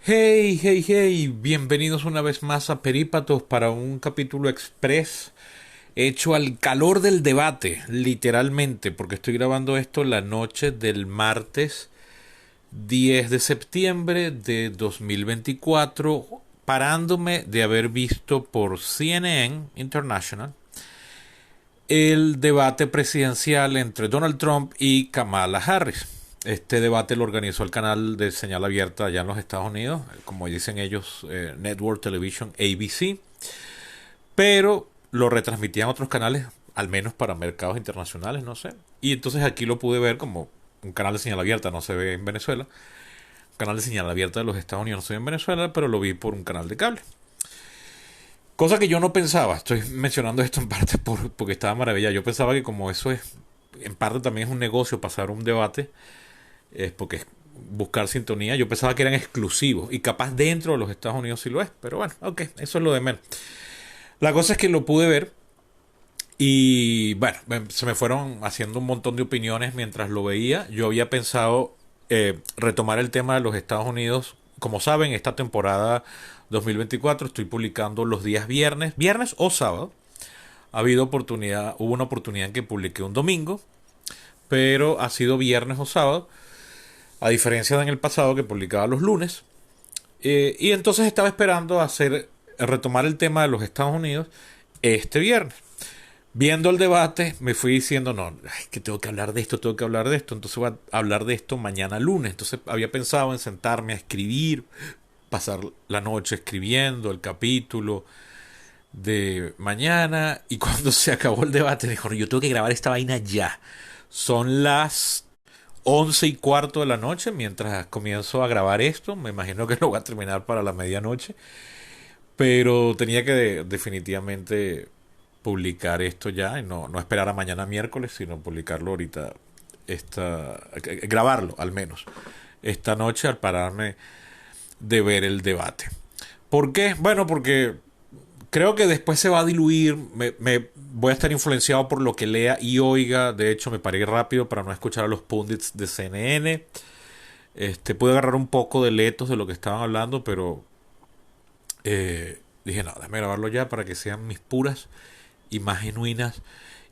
Hey, hey, hey, bienvenidos una vez más a Perípatos para un capítulo express hecho al calor del debate, literalmente, porque estoy grabando esto la noche del martes 10 de septiembre de 2024, parándome de haber visto por CNN International el debate presidencial entre Donald Trump y Kamala Harris. Este debate lo organizó el canal de señal abierta allá en los Estados Unidos, como dicen ellos, Network Television ABC, pero lo retransmitían otros canales, al menos para mercados internacionales, no sé. Y entonces aquí lo pude ver como un canal de señal abierta, no se ve en Venezuela. Un canal de señal abierta de los Estados Unidos no se ve en Venezuela, pero lo vi por un canal de cable. Cosa que yo no pensaba, estoy mencionando esto en parte porque estaba maravilla. Yo pensaba que como eso es, en parte también es un negocio pasar un debate, es porque es buscar sintonía. Yo pensaba que eran exclusivos y capaz dentro de los Estados Unidos sí lo es, pero bueno, ok, eso es lo de menos. La cosa es que lo pude ver y bueno, se me fueron haciendo un montón de opiniones mientras lo veía. Yo había pensado retomar el tema de los Estados Unidos. Como saben, esta temporada 2024 estoy publicando los días viernes o sábado. Hubo una oportunidad en que publiqué un domingo, pero ha sido viernes o sábado, a diferencia de en el pasado que publicaba los lunes. Y entonces estaba esperando retomar el tema de los Estados Unidos este viernes. Viendo el debate, me fui diciendo, no, ay, que tengo que hablar de esto, tengo que hablar de esto. Entonces voy a hablar de esto mañana lunes. Entonces había pensado en sentarme a escribir, pasar la noche escribiendo el capítulo de mañana. Y cuando se acabó el debate, me dijo, no, yo tengo que grabar esta vaina ya. Son las 11:15 de la noche mientras comienzo a grabar esto. Me imagino que lo voy a terminar para la medianoche. Pero tenía que definitivamente publicar esto ya y no esperar a mañana miércoles, sino publicarlo ahorita, grabarlo al menos esta noche al pararme de ver el debate. ¿Por qué? Bueno, porque creo que después se va a diluir, voy a estar influenciado por lo que lea y oiga. De hecho, me paré rápido para no escuchar a los pundits de CNN. Pude agarrar un poco de letos de lo que estaban hablando, pero dije, no, déjame grabarlo ya para que sean mis puras y más genuinas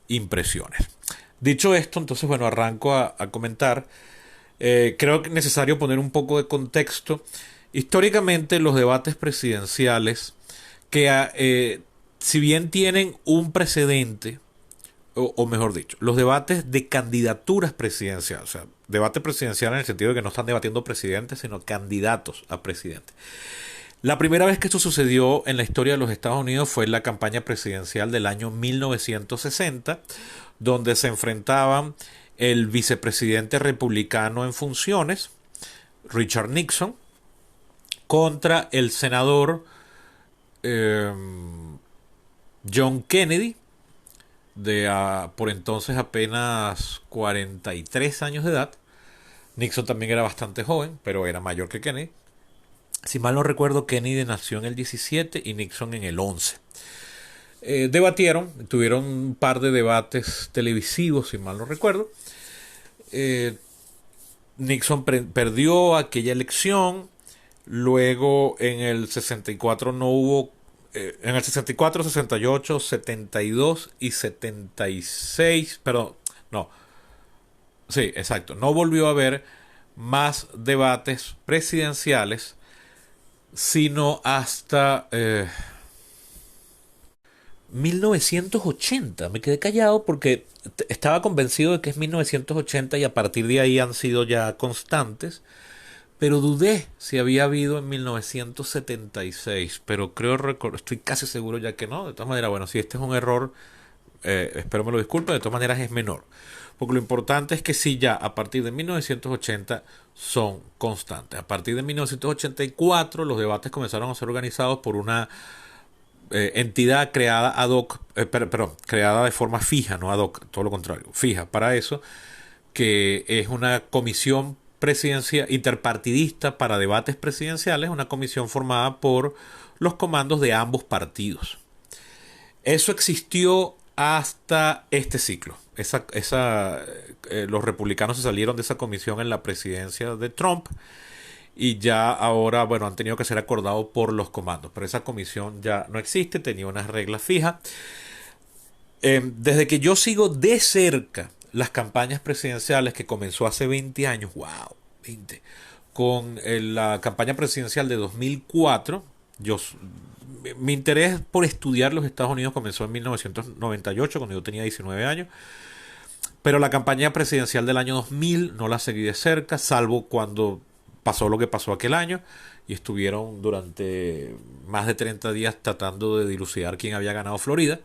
impresiones. Dicho esto, entonces, bueno, arranco a comentar. Creo que es necesario poner un poco de contexto. Históricamente, los debates presidenciales, que si bien tienen un precedente, o mejor dicho, los debates de candidaturas presidenciales, o sea, debate presidencial en el sentido de que no están debatiendo presidentes, sino candidatos a presidente. La primera vez que esto sucedió en la historia de los Estados Unidos fue en la campaña presidencial del año 1960, donde se enfrentaban el vicepresidente republicano en funciones, Richard Nixon, contra el senador eh, John Kennedy, de por entonces apenas 43 años de edad. Nixon también era bastante joven, pero era mayor que Kennedy. Si mal no recuerdo, Kennedy nació en el 17 y Nixon en el 11. Debatieron, tuvieron un par de debates televisivos, si mal no recuerdo. Eh, Nixon perdió aquella elección. Luego en el 64 no hubo. En el 64, 68, 72 y 76. Perdón, no. Sí, exacto. No volvió a haber más debates presidenciales sino hasta 1980. Me quedé callado porque estaba convencido de que es 1980 y a partir de ahí han sido ya constantes, pero dudé si había habido en 1976, pero estoy casi seguro ya que no. De todas maneras, bueno, si este es un error, espero me lo disculpe, de todas maneras es menor. Porque lo importante es que sí, ya a partir de 1980 son constantes. A partir de 1984 los debates comenzaron a ser organizados por una entidad creada ad hoc, perdón, creada de forma fija, no ad hoc, todo lo contrario, fija para eso, que es una comisión presidencial interpartidista para debates presidenciales, una comisión formada por los comandos de ambos partidos. Eso existió hasta este ciclo. Los republicanos se salieron de esa comisión en la presidencia de Trump y ya ahora, bueno, han tenido que ser acordados por los comandos, pero esa comisión ya no existe, tenía unas reglas fijas. Desde que yo sigo de cerca las campañas presidenciales que comenzó hace 20 años, wow, 20, con la campaña presidencial de 2004, yo, mi interés por estudiar los Estados Unidos comenzó en 1998, cuando yo tenía 19 años, pero la campaña presidencial del año 2000 no la seguí de cerca, salvo cuando pasó lo que pasó aquel año y estuvieron durante más de 30 días tratando de dilucidar quién había ganado Florida,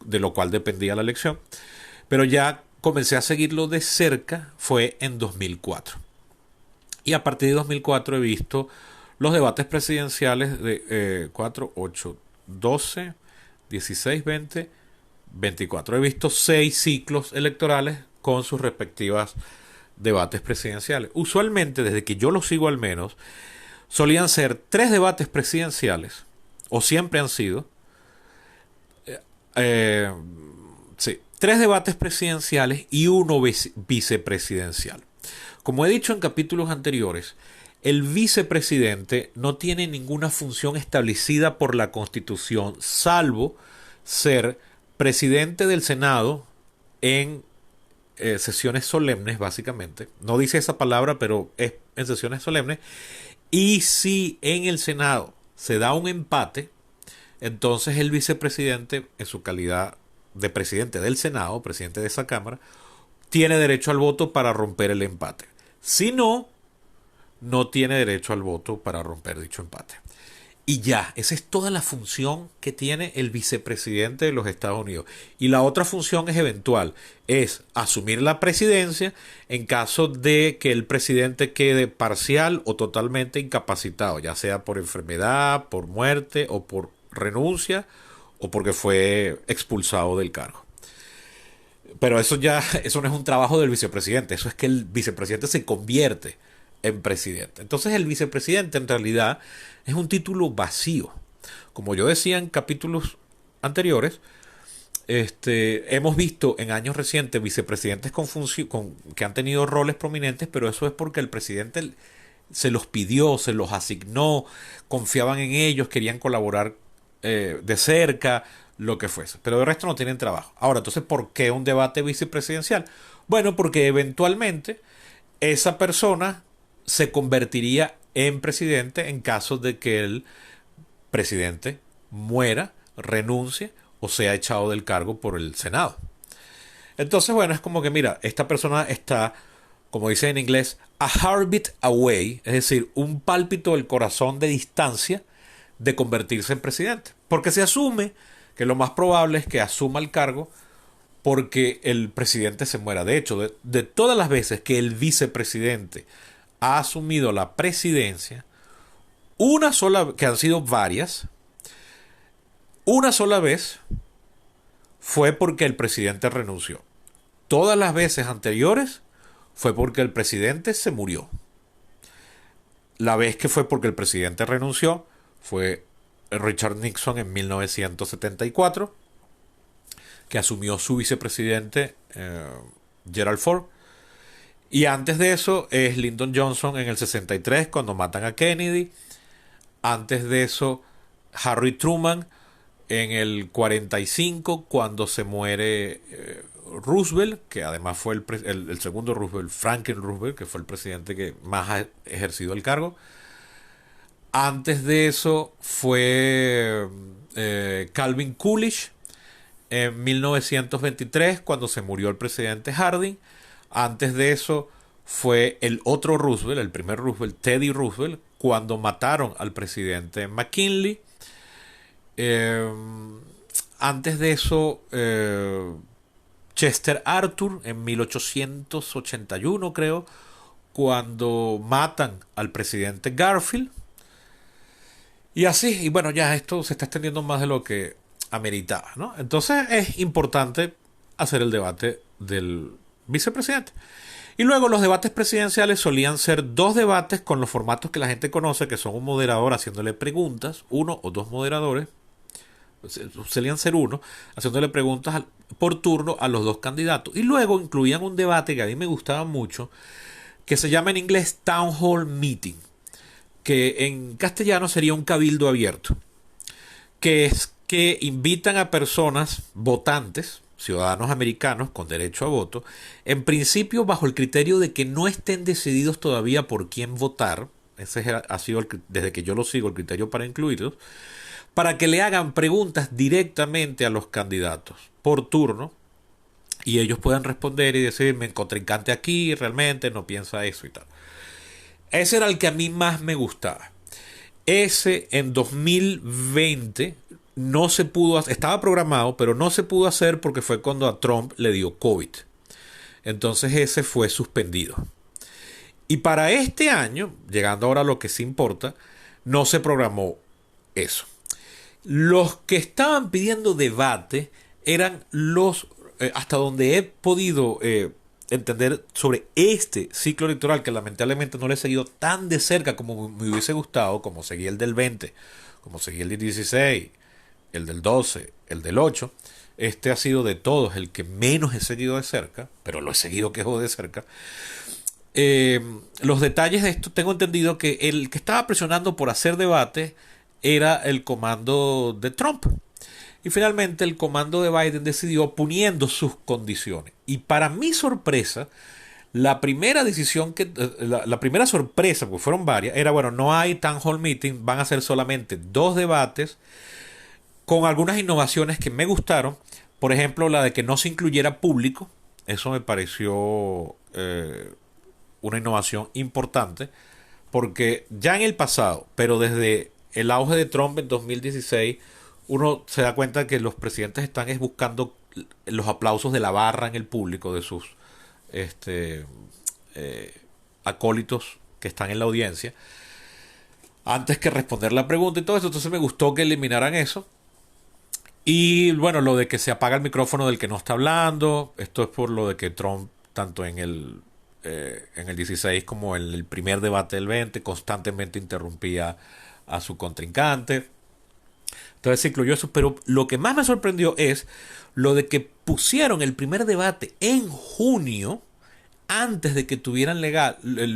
de lo cual dependía la elección. Pero ya comencé a seguirlo de cerca fue en 2004. Y a partir de 2004 he visto los debates presidenciales de 4, 8, 12, 16, 20, 24. He visto 6 ciclos electorales con sus respectivas debates presidenciales. Usualmente, desde que yo lo sigo al menos, solían ser 3 debates presidenciales, o siempre han sido, eh, sí, 3 debates presidenciales y uno vicepresidencial. Como he dicho en capítulos anteriores, el vicepresidente no tiene ninguna función establecida por la Constitución, salvo ser presidente del Senado en sesiones solemnes, básicamente. No dice esa palabra, pero es en sesiones solemnes. Y si en el Senado se da un empate, entonces el vicepresidente, en su calidad de presidente del Senado, presidente de esa Cámara, tiene derecho al voto para romper el empate. Si no, no tiene derecho al voto para romper dicho empate. Y ya, esa es toda la función que tiene el vicepresidente de los Estados Unidos. Y la otra función es eventual, es asumir la presidencia en caso de que el presidente quede parcial o totalmente incapacitado, ya sea por enfermedad, por muerte o por renuncia o porque fue expulsado del cargo. Pero eso no es un trabajo del vicepresidente, eso es que el vicepresidente se convierte en presidente. Entonces el vicepresidente en realidad es un título vacío. Como yo decía en capítulos anteriores, hemos visto en años recientes vicepresidentes que han tenido roles prominentes, pero eso es porque el presidente se los pidió, se los asignó, confiaban en ellos, querían colaborar de cerca, lo que fuese. Pero de resto no tienen trabajo. Ahora, entonces, ¿por qué un debate vicepresidencial? Bueno, porque eventualmente esa persona se convertiría en presidente en caso de que el presidente muera, renuncie o sea echado del cargo por el Senado. Entonces, bueno, es como que, mira, esta persona está, como dice en inglés, a heartbeat away, es decir, un pálpito del corazón de distancia de convertirse en presidente. Porque se asume que lo más probable es que asuma el cargo porque el presidente se muera. De hecho, de todas las veces que el vicepresidente ha asumido la presidencia, una sola, que han sido varias, una sola vez fue porque el presidente renunció. Todas las veces anteriores fue porque el presidente se murió. La vez que fue porque el presidente renunció fue Richard Nixon en 1974, que asumió su vicepresidente Gerald Ford. Y antes de eso es Lyndon Johnson en el 63 cuando matan a Kennedy. Antes de eso Harry Truman en el 45 cuando se muere Roosevelt, que además fue el segundo Roosevelt, Franklin Roosevelt, que fue el presidente que más ha ejercido el cargo. Antes de eso fue Calvin Coolidge en 1923 cuando se murió el presidente Harding. Antes de eso fue el otro Roosevelt, el primer Roosevelt, Teddy Roosevelt, cuando mataron al presidente McKinley. Antes de eso, Chester Arthur en 1881, creo, cuando matan al presidente Garfield. Y así, y bueno, ya esto se está extendiendo más de lo que ameritaba, ¿no? Entonces es importante hacer el debate del vicepresidente. Y luego los debates presidenciales solían ser 2 debates con los formatos que la gente conoce, que son un moderador haciéndole preguntas, 1 o 2 moderadores, solían ser uno, haciéndole preguntas por turno a los 2 candidatos. Y luego incluían un debate que a mí me gustaba mucho, que se llama en inglés Town Hall Meeting. que en castellano sería un cabildo abierto, que es que invitan a personas votantes, ciudadanos americanos con derecho a voto, en principio bajo el criterio de que no estén decididos todavía por quién votar. Ha sido desde que yo lo sigo el criterio para incluirlos, para que le hagan preguntas directamente a los candidatos por turno y ellos puedan responder y decir, mi contrincante aquí realmente no piensa eso y tal. Ese era el que a mí más me gustaba. Ese en 2020 no se pudo hacer, estaba programado, pero no se pudo hacer porque fue cuando a Trump le dio COVID. Entonces ese fue suspendido. Y para este año, llegando ahora a lo que sí importa, no se programó eso. Los que estaban pidiendo debate eran los, hasta donde he podido entender sobre este ciclo electoral, que lamentablemente no le he seguido tan de cerca como me hubiese gustado, como seguí el del 20, como seguí el del 16, el del 12, el del 8. Este ha sido de todos el que menos he seguido de cerca, pero lo he seguido quejo de cerca. Los detalles de esto, tengo entendido que el que estaba presionando por hacer debate era el comando de Trump. Y finalmente el comando de Biden decidió poniendo sus condiciones. Y para mi sorpresa, la primera decisión la primera sorpresa, porque fueron varias, era bueno, no hay town hall meeting, van a ser solamente 2 debates con algunas innovaciones que me gustaron. Por ejemplo, la de que no se incluyera público. Eso me pareció una innovación importante, porque ya en el pasado, pero desde el auge de Trump en 2016, uno se da cuenta que los presidentes están buscando los aplausos de la barra en el público, de sus acólitos que están en la audiencia, antes que responder la pregunta y todo eso. Entonces me gustó que eliminaran eso. Y bueno, lo de que se apaga el micrófono del que no está hablando, esto es por lo de que Trump, tanto en el 16 como en el primer debate del 20, constantemente interrumpía a su contrincante. Entonces se incluyó eso, pero lo que más me sorprendió es lo de que pusieron el primer debate en junio, antes de que tuvieran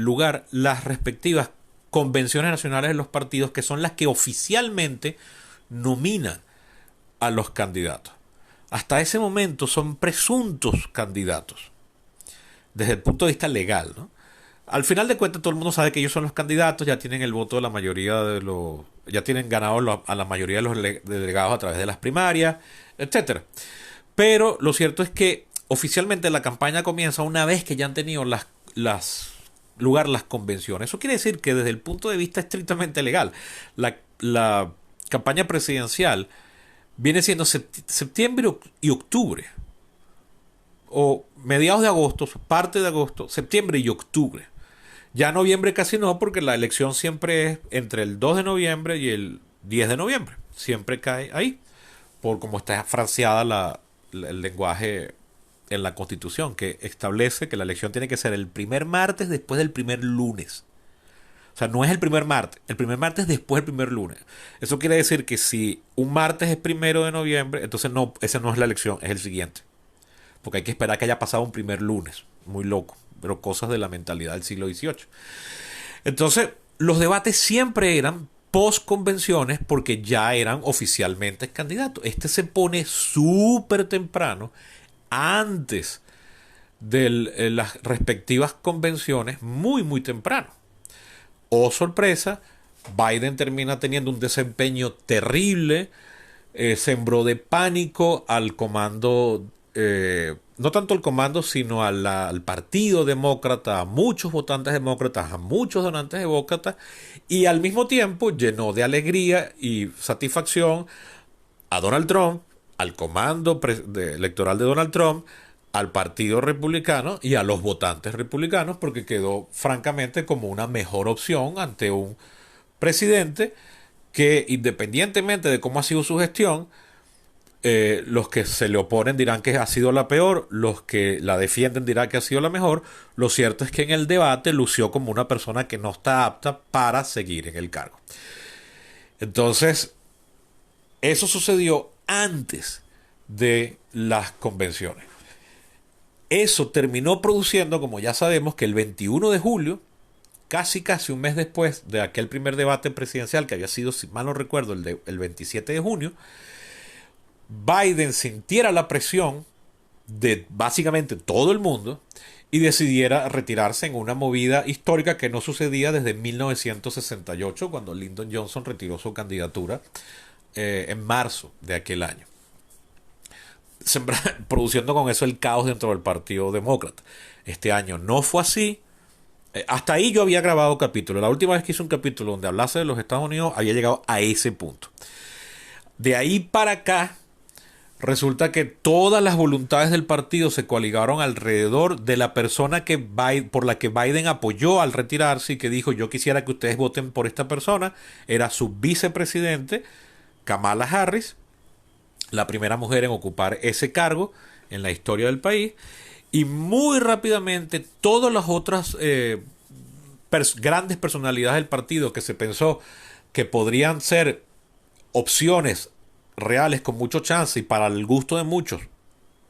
lugar las respectivas convenciones nacionales de los partidos, que son las que oficialmente nominan a los candidatos. Hasta ese momento son presuntos candidatos, desde el punto de vista legal, ¿no? Al final de cuentas todo el mundo sabe que ellos son los candidatos, ya tienen el voto de la mayoría de los, ya tienen ganado a la mayoría de los delegados a través de las primarias, etcétera. Pero lo cierto es que oficialmente la campaña comienza una vez que ya han tenido las convenciones. Eso quiere decir que desde el punto de vista estrictamente legal, la campaña presidencial viene siendo septiembre y octubre, o mediados de agosto, parte de agosto, septiembre y octubre. Ya noviembre casi no, porque la elección siempre es entre el 2 de noviembre y el 10 de noviembre. Siempre cae ahí, por como está fraseada el lenguaje en la Constitución, que establece que la elección tiene que ser el primer martes después del primer lunes. O sea, no es el primer martes después del primer lunes. Eso quiere decir que si un martes es 1 de noviembre, entonces no, esa no es la elección, es el siguiente. Porque hay que esperar que haya pasado un primer lunes. Muy loco, pero cosas de la mentalidad del siglo XVIII. Entonces, los debates siempre eran post convenciones porque ya eran oficialmente candidatos. Este se pone súper temprano, antes de las respectivas convenciones, muy, muy temprano. Oh, sorpresa, Biden termina teniendo un desempeño terrible, sembró de pánico al comando, no tanto al comando, sino al partido demócrata, a muchos votantes demócratas, a muchos donantes demócratas, y al mismo tiempo llenó de alegría y satisfacción a Donald Trump, al comando electoral de Donald Trump, al partido republicano y a los votantes republicanos, porque quedó francamente como una mejor opción ante un presidente que, independientemente de cómo ha sido su gestión, los que se le oponen dirán que ha sido la peor, los que la defienden dirán que ha sido la mejor. Lo cierto es que en el debate lució como una persona que no está apta para seguir en el cargo. Entonces, eso sucedió antes de las convenciones. Eso terminó produciendo, como ya sabemos, que el 21 de julio casi un mes después de aquel primer debate presidencial que había sido, si mal no recuerdo, el 27 de junio, Biden sintiera la presión de básicamente todo el mundo y decidiera retirarse en una movida histórica que no sucedía desde 1968, cuando Lyndon Johnson retiró su candidatura en marzo de aquel año, produciendo con eso el caos dentro del Partido Demócrata. Este año no fue así. Hasta ahí yo había grabado capítulo. La última vez que hice un capítulo donde hablase de los Estados Unidos había llegado a ese punto. De ahí para acá resulta que todas las voluntades del partido se coaligaron alrededor de la persona por la que Biden apoyó al retirarse y que dijo: yo quisiera que ustedes voten por esta persona. Era su vicepresidente, Kamala Harris, la primera mujer en ocupar ese cargo en la historia del país. Y muy rápidamente todas las otras grandes personalidades del partido que se pensó que podrían ser opciones reales con mucho chance y para el gusto de muchos,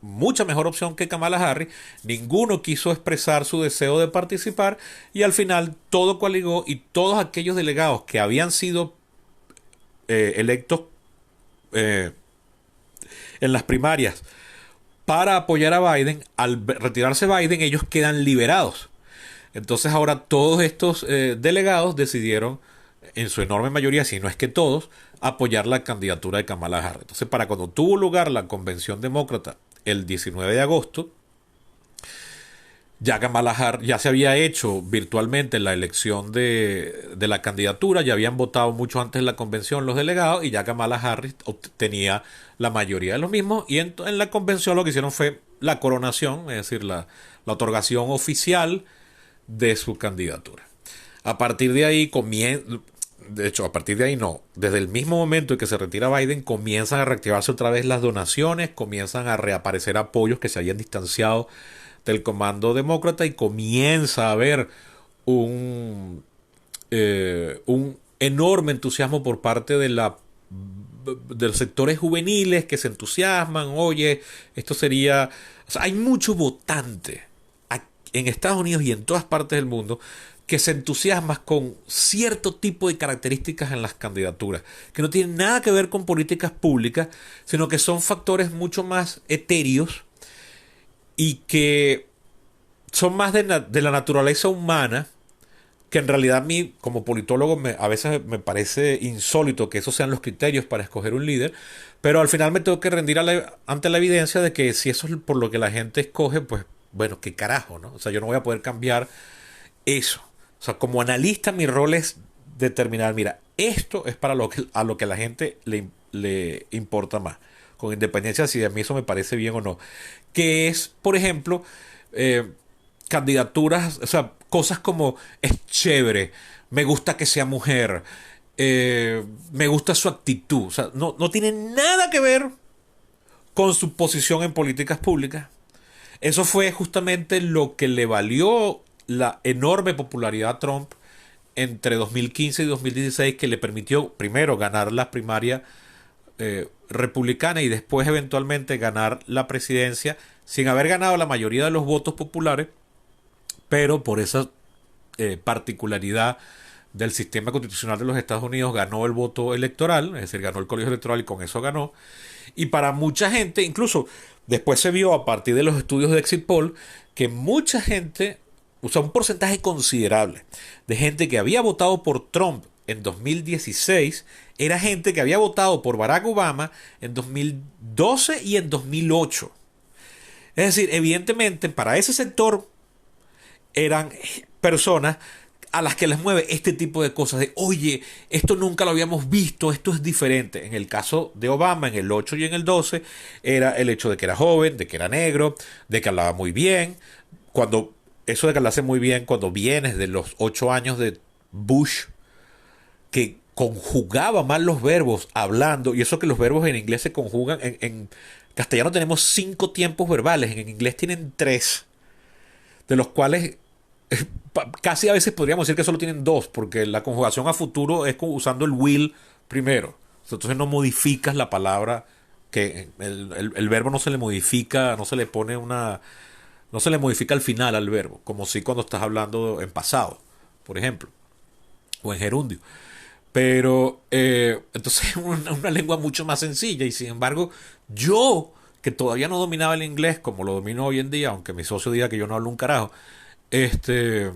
mucha mejor opción que Kamala Harris, ninguno quiso expresar su deseo de participar y al final todo coaligó y todos aquellos delegados que habían sido electos en las primarias para apoyar a Biden, al retirarse Biden ellos quedan liberados. Entonces ahora todos estos delegados decidieron, en su enorme mayoría, si no es que todos, apoyar la candidatura de Kamala Harris. Entonces, para cuando tuvo lugar la convención demócrata el 19 de agosto, ya Kamala Harris ya se había hecho virtualmente la elección de la candidatura, ya habían votado mucho antes de la convención los delegados y ya Kamala Harris tenía la mayoría de los mismos y en la convención lo que hicieron fue la coronación, es decir, la otorgación oficial de su candidatura. A partir de ahí desde el mismo momento en que se retira Biden comienzan a reactivarse otra vez las donaciones, comienzan a reaparecer apoyos que se habían distanciado del comando demócrata y comienza a haber un enorme entusiasmo por parte de los sectores juveniles que se entusiasman. Oye, esto sería... O sea, hay mucho votante en Estados Unidos y en todas partes del mundo que se entusiasman con cierto tipo de características en las candidaturas, que no tienen nada que ver con políticas públicas, sino que son factores mucho más etéreos y que son más de la naturaleza humana, que en realidad a mí, como politólogo, a veces me parece insólito que esos sean los criterios para escoger un líder, pero al final me tengo que rendir ante la evidencia de que si eso es por lo que la gente escoge, pues bueno, qué carajo, ¿no? O sea, yo no voy a poder cambiar eso. O sea, como analista mi rol es determinar, mira, esto es para a lo que a la gente le importa más, con independencia de si a mí eso me parece bien o no. Que es, por ejemplo, candidaturas, o sea, cosas como es chévere, me gusta que sea mujer, me gusta su actitud. O sea, no tiene nada que ver con su posición en políticas públicas. Eso fue justamente lo que le valió la enorme popularidad a Trump entre 2015 y 2016, que le permitió primero ganar la primaria republicana y después eventualmente ganar la presidencia sin haber ganado la mayoría de los votos populares, pero por esa particularidad del sistema constitucional de los Estados Unidos ganó el voto electoral, es decir, ganó el colegio electoral y con eso ganó. Y para mucha gente, incluso después se vio a partir de los estudios de Exit Poll, que mucha gente, o sea, un porcentaje considerable de gente que había votado por Trump en 2016 era gente que había votado por Barack Obama en 2012 y en 2008. Es decir, evidentemente para ese sector eran personas a las que les mueve este tipo de cosas de, oye, esto nunca lo habíamos visto, esto es diferente. En el caso de Obama, en el 8 y en el 12, era el hecho de que era joven, de que era negro, de que hablaba muy bien. Eso de que hablase muy bien cuando vienes de los 8 años de Bush, que conjugaba mal los verbos hablando, y eso que los verbos en inglés se conjugan, en castellano tenemos 5 tiempos verbales, en inglés tienen 3, de los cuales casi a veces podríamos decir que solo tienen 2, porque la conjugación a futuro es usando el will primero. Entonces no modificas la palabra, que el verbo no se le modifica, no se le pone no se le modifica al final al verbo, como si cuando estás hablando en pasado. por ejemplo, o en gerundio. Pero entonces es una lengua mucho más sencilla y sin embargo yo, que todavía no dominaba el inglés como lo domino hoy en día, aunque mi socio diga que yo no hablo un carajo, este,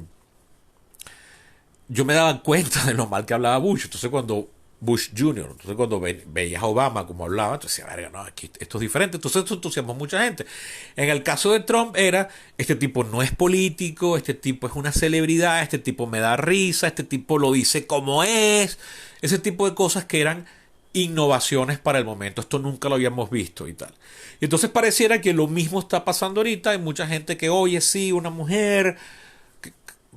yo me daba cuenta de lo mal que hablaba Bush. Entonces cuando Bush Jr., entonces cuando veías a Obama como hablaba, entonces decía, no, aquí esto es diferente. Entonces esto entusiasmó a mucha gente. En el caso de Trump era, este tipo no es político, este tipo es una celebridad, este tipo me da risa, este tipo lo dice como es, ese tipo de cosas que eran innovaciones para el momento. Esto nunca lo habíamos visto y tal. Y entonces pareciera que lo mismo está pasando ahorita. Hay mucha gente que, oye, sí, una mujer.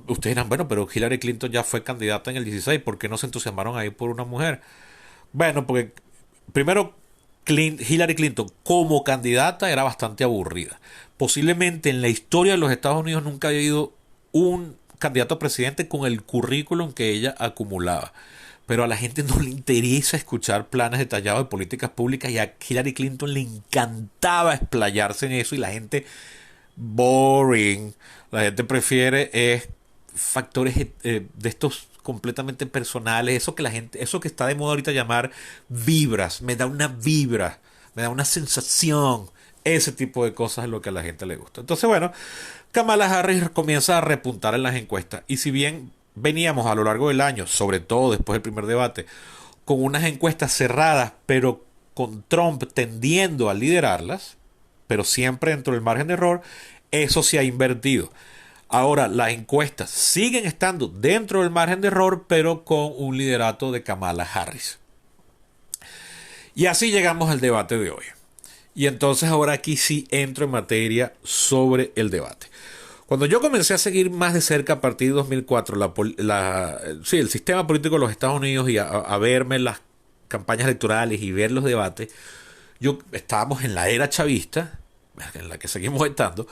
Ustedes dirán, bueno, pero Hillary Clinton ya fue candidata en el 16, ¿por qué no se entusiasmaron ahí por una mujer? Bueno, porque primero Hillary Clinton como candidata era bastante aburrida. Posiblemente en la historia de los Estados Unidos nunca había habido un candidato a presidente con el currículum que ella acumulaba. Pero a la gente no le interesa escuchar planes detallados de políticas públicas y a Hillary Clinton le encantaba explayarse en eso y la gente boring. La gente prefiere factores de estos completamente personales, eso que la gente, eso que está de moda ahorita llamar vibras, me da una vibra, me da una sensación, ese tipo de cosas es lo que a la gente le gusta. Entonces, bueno, Kamala Harris comienza a repuntar en las encuestas y si bien veníamos a lo largo del año, sobre todo después del primer debate, con unas encuestas cerradas, pero con Trump tendiendo a liderarlas, pero siempre dentro del margen de error, eso se ha invertido. Ahora, las encuestas siguen estando dentro del margen de error, pero con un liderato de Kamala Harris. Y así llegamos al debate de hoy. Y entonces ahora aquí sí entro en materia sobre el debate. Cuando yo comencé a seguir más de cerca a partir de 2004 el sistema político de los Estados Unidos y a verme las campañas electorales y ver los debates, estábamos en la era chavista, en la que seguimos estando,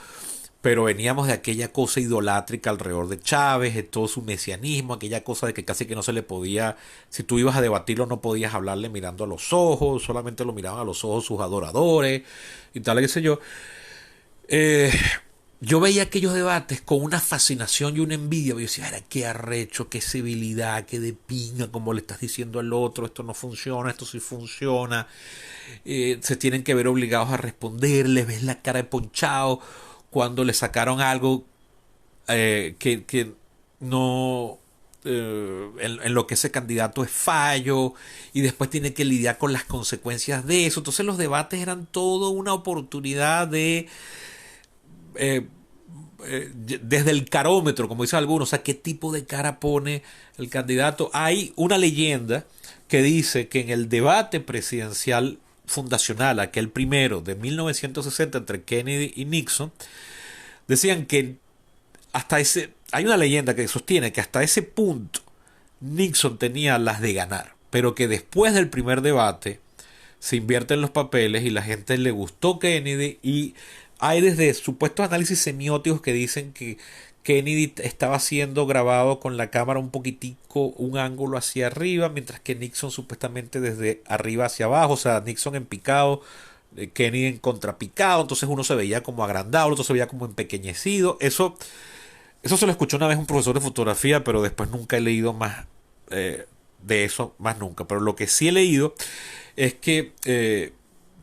pero veníamos de aquella cosa idolátrica alrededor de Chávez, de todo su mesianismo, aquella cosa de que casi que no se le podía, si tú ibas a debatirlo no podías hablarle mirando a los ojos, solamente lo miraban a los ojos sus adoradores y tal, qué sé yo. Yo veía aquellos debates con una fascinación y una envidia. Yo decía, era qué arrecho, qué civilidad, qué de pinga, como le estás diciendo al otro, esto no funciona, esto sí funciona. Se tienen que ver obligados a responder, les ves la cara de ponchado cuando le sacaron algo que no en lo que ese candidato es fallo y después tiene que lidiar con las consecuencias de eso. Entonces los debates eran todo una oportunidad de eh, desde el carómetro, como dicen algunos, o sea, qué tipo de cara pone el candidato. Hay una leyenda que dice que en el debate presidencial fundacional, aquel primero de 1960 entre Kennedy y Nixon, decían que hay una leyenda que sostiene que hasta ese punto Nixon tenía las de ganar, pero que después del primer debate se invierten los papeles y la gente le gustó Kennedy y hay desde supuestos análisis semióticos que dicen que Kennedy estaba siendo grabado con la cámara un poquitico, un ángulo hacia arriba, mientras que Nixon supuestamente desde arriba hacia abajo, o sea, Nixon en picado, Kennedy en contrapicado, entonces uno se veía como agrandado, el otro se veía como empequeñecido. Eso se lo escuchó una vez un profesor de fotografía, pero después nunca he leído más de eso, más nunca. Pero lo que sí he leído es que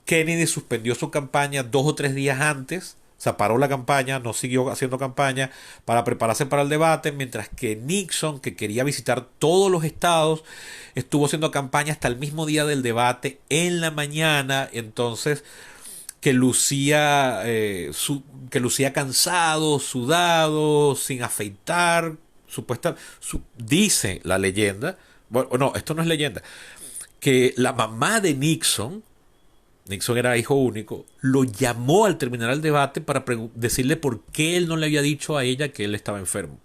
Kennedy suspendió su campaña 2 o 3 días antes, o sea, paró la campaña, no siguió haciendo campaña para prepararse para el debate, mientras que Nixon, que quería visitar todos los estados, estuvo haciendo campaña hasta el mismo día del debate en la mañana, entonces que lucía cansado, sudado, sin afeitar, dice la leyenda, bueno, no, esto no es leyenda, que la mamá de Nixon era hijo único, lo llamó al terminar el debate para decirle por qué él no le había dicho a ella que él estaba enfermo.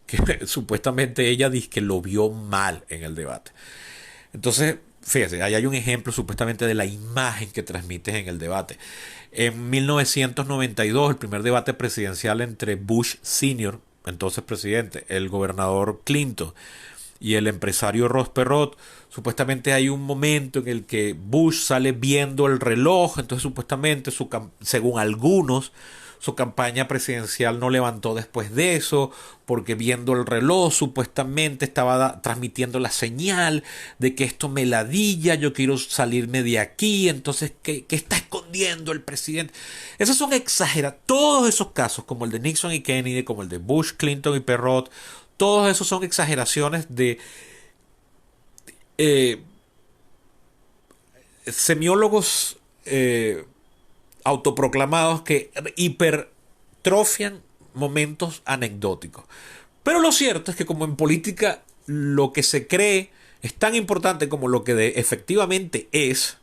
Que supuestamente ella dice que lo vio mal en el debate. Entonces, fíjese, ahí hay un ejemplo supuestamente de la imagen que transmites en el debate. En 1992, el primer debate presidencial entre Bush Sr., entonces presidente, el gobernador Clinton y el empresario Ross Perot, supuestamente hay un momento en el que Bush sale viendo el reloj, entonces supuestamente, según algunos, su campaña presidencial no levantó después de eso, porque viendo el reloj supuestamente estaba transmitiendo la señal de que esto me ladilla, yo quiero salirme de aquí, entonces ¿qué está escondiendo el presidente? Esos son exagerados. Todos esos casos, como el de Nixon y Kennedy, como el de Bush, Clinton y Perot, todos esos son exageraciones de eh, semiólogos autoproclamados que hipertrofian momentos anecdóticos. Pero lo cierto es que como en política lo que se cree es tan importante como lo que efectivamente es,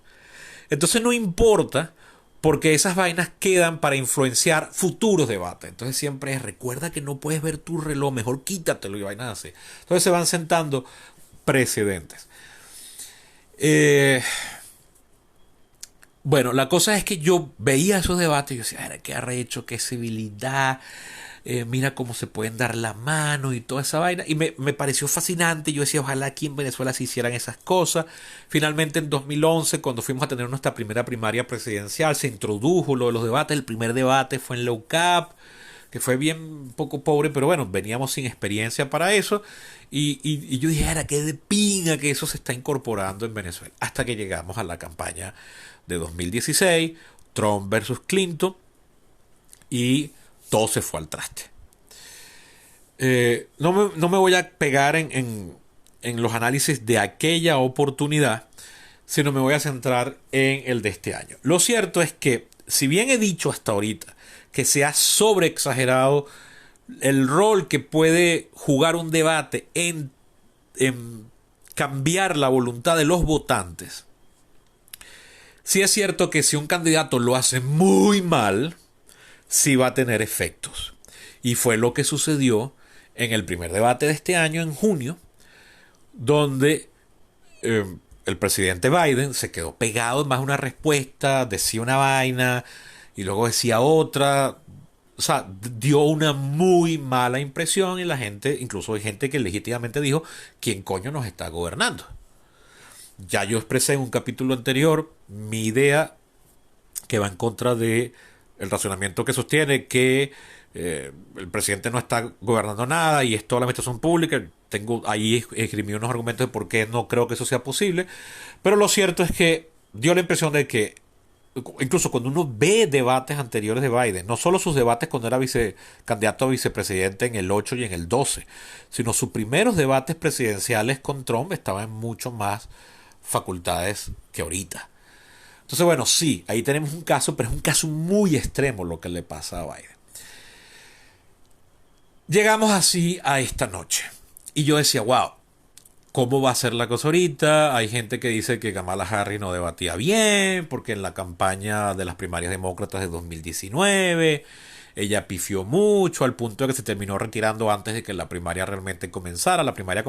entonces no importa porque esas vainas quedan para influenciar futuros debates. Entonces siempre es, recuerda que no puedes ver tu reloj, mejor quítatelo y vainas así. Entonces se van sentando precedentes. Bueno, la cosa es que yo veía esos debates y yo decía, qué arrecho, qué civilidad, mira cómo se pueden dar la mano y toda esa vaina. Y me pareció fascinante. Yo decía, ojalá aquí en Venezuela se hicieran esas cosas. Finalmente en 2011, cuando fuimos a tener nuestra primera primaria presidencial, se introdujo lo de los debates. El primer debate fue en la UCAP, que fue bien poco pobre, pero bueno, veníamos sin experiencia para eso. Y yo dije, qué de pinga que eso se está incorporando en Venezuela. Hasta que llegamos a la campaña de 2016, Trump versus Clinton, y todo se fue al traste. No me voy a pegar en los análisis de aquella oportunidad, sino me voy a centrar en el de este año. Lo cierto es que, si bien he dicho hasta ahorita que se ha sobreexagerado el rol que puede jugar un debate en cambiar la voluntad de los votantes, sí es cierto que si un candidato lo hace muy mal, sí va a tener efectos. Y fue lo que sucedió en el primer debate de este año, en junio, donde el presidente Biden se quedó pegado en más una respuesta, decía una vaina y luego decía otra. O sea, dio una muy mala impresión y la gente, incluso hay gente que legítimamente dijo, ¿quién coño nos está gobernando? Ya yo expresé en un capítulo anterior mi idea que va en contra de el razonamiento que sostiene que el presidente no está gobernando nada y es toda la administración pública. Tengo ahí escribí unos argumentos de por qué no creo que eso sea posible, pero lo cierto es que dio la impresión de que incluso cuando uno ve debates anteriores de Biden, no solo sus debates cuando era candidato a vicepresidente en el 8 y en el 12, sino sus primeros debates presidenciales con Trump estaban en mucho más facultades que ahorita. Entonces, bueno, sí, ahí tenemos un caso, pero es un caso muy extremo lo que le pasa a Biden. Llegamos así a esta noche. Y yo decía, wow, ¿cómo va a ser la cosa ahorita? Hay gente que dice que Kamala Harris no debatía bien, porque en la campaña de las primarias demócratas de 2019 ella pifió mucho, al punto de que se terminó retirando antes de que la primaria realmente comenzara. La primaria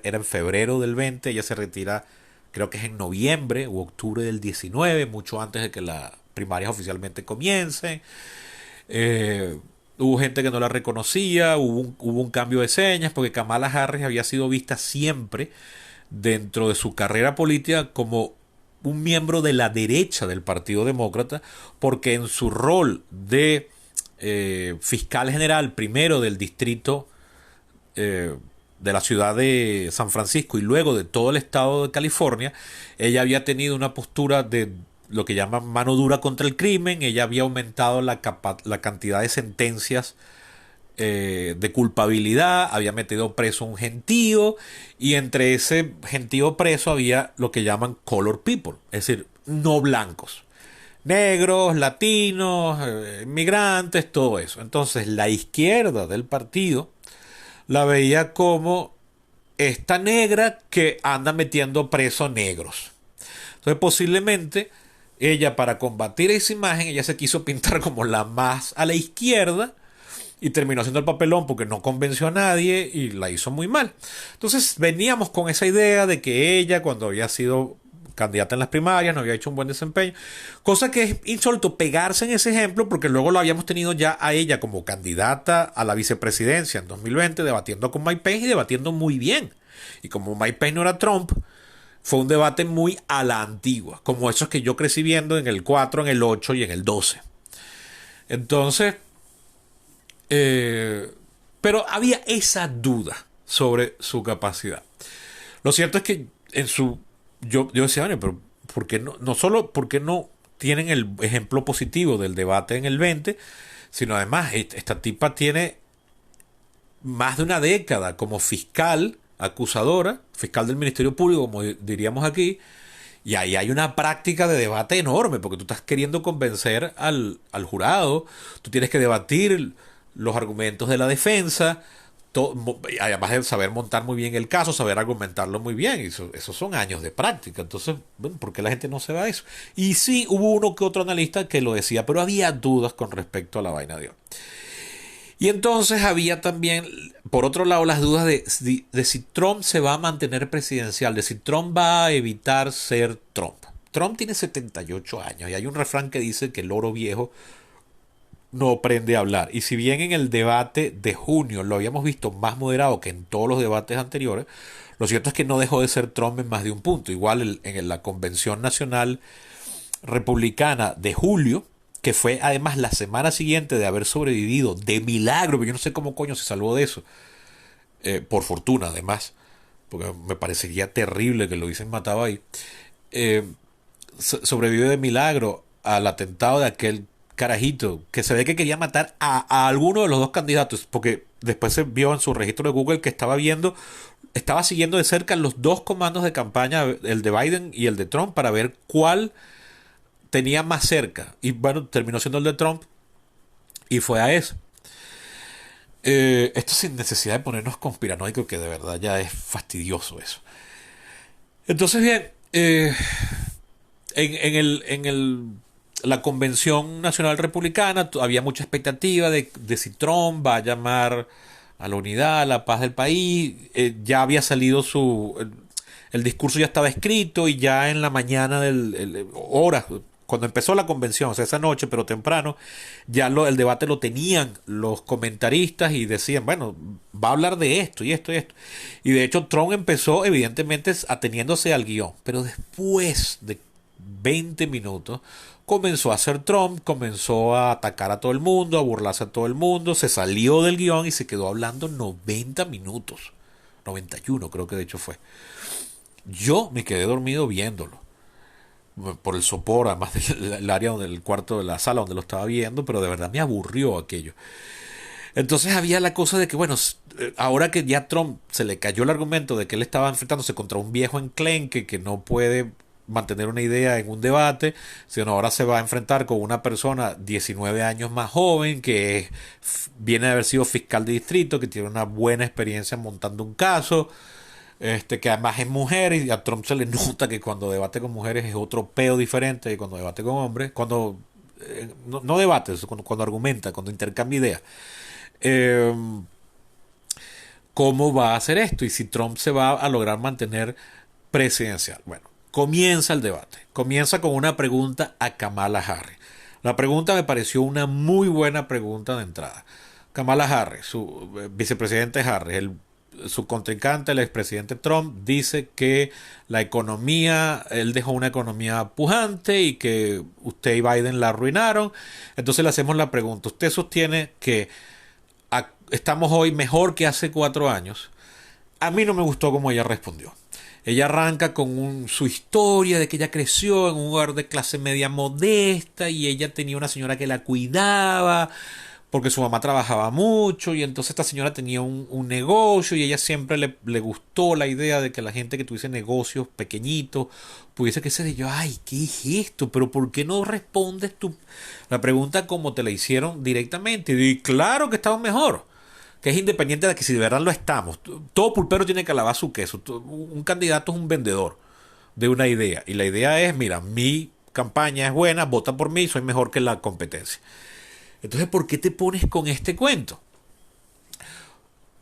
era en febrero del 20, ella se retira, creo que es en noviembre u octubre del 19, mucho antes de que las primarias oficialmente comiencen. Hubo gente que no la reconocía, hubo un cambio de señas, porque Kamala Harris había sido vista siempre dentro de su carrera política como un miembro de la derecha del Partido Demócrata, porque en su rol de fiscal general, primero del distrito de la ciudad de San Francisco y luego de todo el estado de California, ella había tenido una postura de lo que llaman mano dura contra el crimen. Ella había aumentado la cantidad de sentencias de culpabilidad, había metido preso a un gentío, y entre ese gentío preso había lo que llaman color people, es decir, no blancos, negros, latinos, inmigrantes, todo eso. Entonces la izquierda del partido la veía como esta negra que anda metiendo preso negros. Entonces posiblemente ella, para combatir esa imagen, ella se quiso pintar como la más a la izquierda y terminó haciendo el papelón porque no convenció a nadie y la hizo muy mal. Entonces veníamos con esa idea de que ella, cuando había sido candidata en las primarias, no había hecho un buen desempeño, cosa que es insólito pegarse en ese ejemplo, porque luego lo habíamos tenido ya a ella como candidata a la vicepresidencia en 2020, debatiendo con Mike Pence y debatiendo muy bien. Y como Mike Pence no era Trump, fue un debate muy a la antigua, como esos que yo crecí viendo en el 4, en el 8 y en el 12. Entonces, eh, pero había esa duda sobre su capacidad. Lo cierto es que yo decía, bueno, pero ¿por qué no? No solo porque no tienen el ejemplo positivo del debate en el 20, sino además esta tipa tiene más de una década como fiscal acusadora, fiscal del Ministerio Público, como diríamos aquí, y ahí hay una práctica de debate enorme, porque tú estás queriendo convencer al jurado, tú tienes que debatir los argumentos de la defensa, además de saber montar muy bien el caso, saber argumentarlo muy bien, y esos son años de práctica. Entonces, bueno, ¿por qué la gente no se va a eso? Y sí, hubo uno que otro analista que lo decía, pero había dudas con respecto a la vaina de Dios. Y entonces había también, por otro lado, las dudas de si Trump se va a mantener presidencial, de si Trump va a evitar ser Trump. Trump tiene 78 años y hay un refrán que dice que el loro viejo no aprende a hablar. Y si bien en el debate de junio lo habíamos visto más moderado que en todos los debates anteriores, lo cierto es que no dejó de ser Trump en más de un punto. Igual en la Convención Nacional Republicana de julio, que fue además la semana siguiente de haber sobrevivido de milagro, pero yo no sé cómo coño se salvó de eso, por fortuna además, porque me parecería terrible que lo hubiesen matado ahí, eh, sobrevivió de milagro al atentado de aquel carajito que se ve que quería matar a alguno de los dos candidatos, porque después se vio en su registro de Google que estaba siguiendo de cerca los dos comandos de campaña, el de Biden y el de Trump, para ver cuál tenía más cerca. Y bueno, terminó siendo el de Trump y fue a eso. Esto sin necesidad de ponernos conspiranoicos, que de verdad ya es fastidioso eso. Entonces, bien, la Convención Nacional Republicana había mucha expectativa de si Trump va a llamar a la unidad, a la paz del país. Ya había salido el discurso ya estaba escrito y ya en la mañana horas, cuando empezó la convención, o sea, esa noche, pero temprano, ya el debate lo tenían los comentaristas y decían, bueno, va a hablar de esto y esto y esto. Y de hecho Trump empezó evidentemente ateniéndose al guión, pero después de 20 minutos comenzó a hacer Trump, comenzó a atacar a todo el mundo, a burlarse a todo el mundo, se salió del guión y se quedó hablando 90 minutos. 91 creo que de hecho fue. Yo me quedé dormido viéndolo por el sopor, además del área donde el cuarto de la sala donde lo estaba viendo, pero de verdad me aburrió aquello. Entonces había la cosa de que, bueno, ahora que ya Trump se le cayó el argumento de que él estaba enfrentándose contra un viejo enclenque que no puede mantener una idea en un debate, sino ahora se va a enfrentar con una persona 19 años más joven que viene de haber sido fiscal de distrito, que tiene una buena experiencia montando un caso, que además es mujer, y a Trump se le nota que cuando debate con mujeres es otro peo diferente que cuando debate con hombres, cuando no debate, cuando argumenta, cuando intercambia ideas. Eh, ¿Cómo va a hacer esto? Y si Trump se va a lograr mantener presidencial. Bueno, comienza el debate. Comienza con una pregunta a Kamala Harris. La pregunta me pareció una muy buena pregunta de entrada. Kamala Harris, su vicepresidente Harris, su contrincante, el expresidente Trump, dice que la economía, él dejó una economía pujante y que usted y Biden la arruinaron. Entonces le hacemos la pregunta. ¿Usted sostiene que estamos hoy mejor que hace 4 años? A mí no me gustó cómo ella respondió. Ella arranca con su historia de que ella creció en un hogar de clase media modesta y ella tenía una señora que la cuidaba porque su mamá trabajaba mucho y entonces esta señora tenía un negocio y ella siempre le gustó la idea de que la gente que tuviese negocios pequeñitos pudiese, qué sé yo, ay, ¿qué es esto? Pero ¿por qué no respondes la pregunta como te la hicieron directamente? Y claro que estamos mejor, que es independiente de que si de verdad lo estamos. Todo pulpero tiene que lavar su queso. Un candidato es un vendedor de una idea y la idea es, mira, mi campaña es buena, vota por mí, soy mejor que la competencia. Entonces, ¿por qué te pones con este cuento?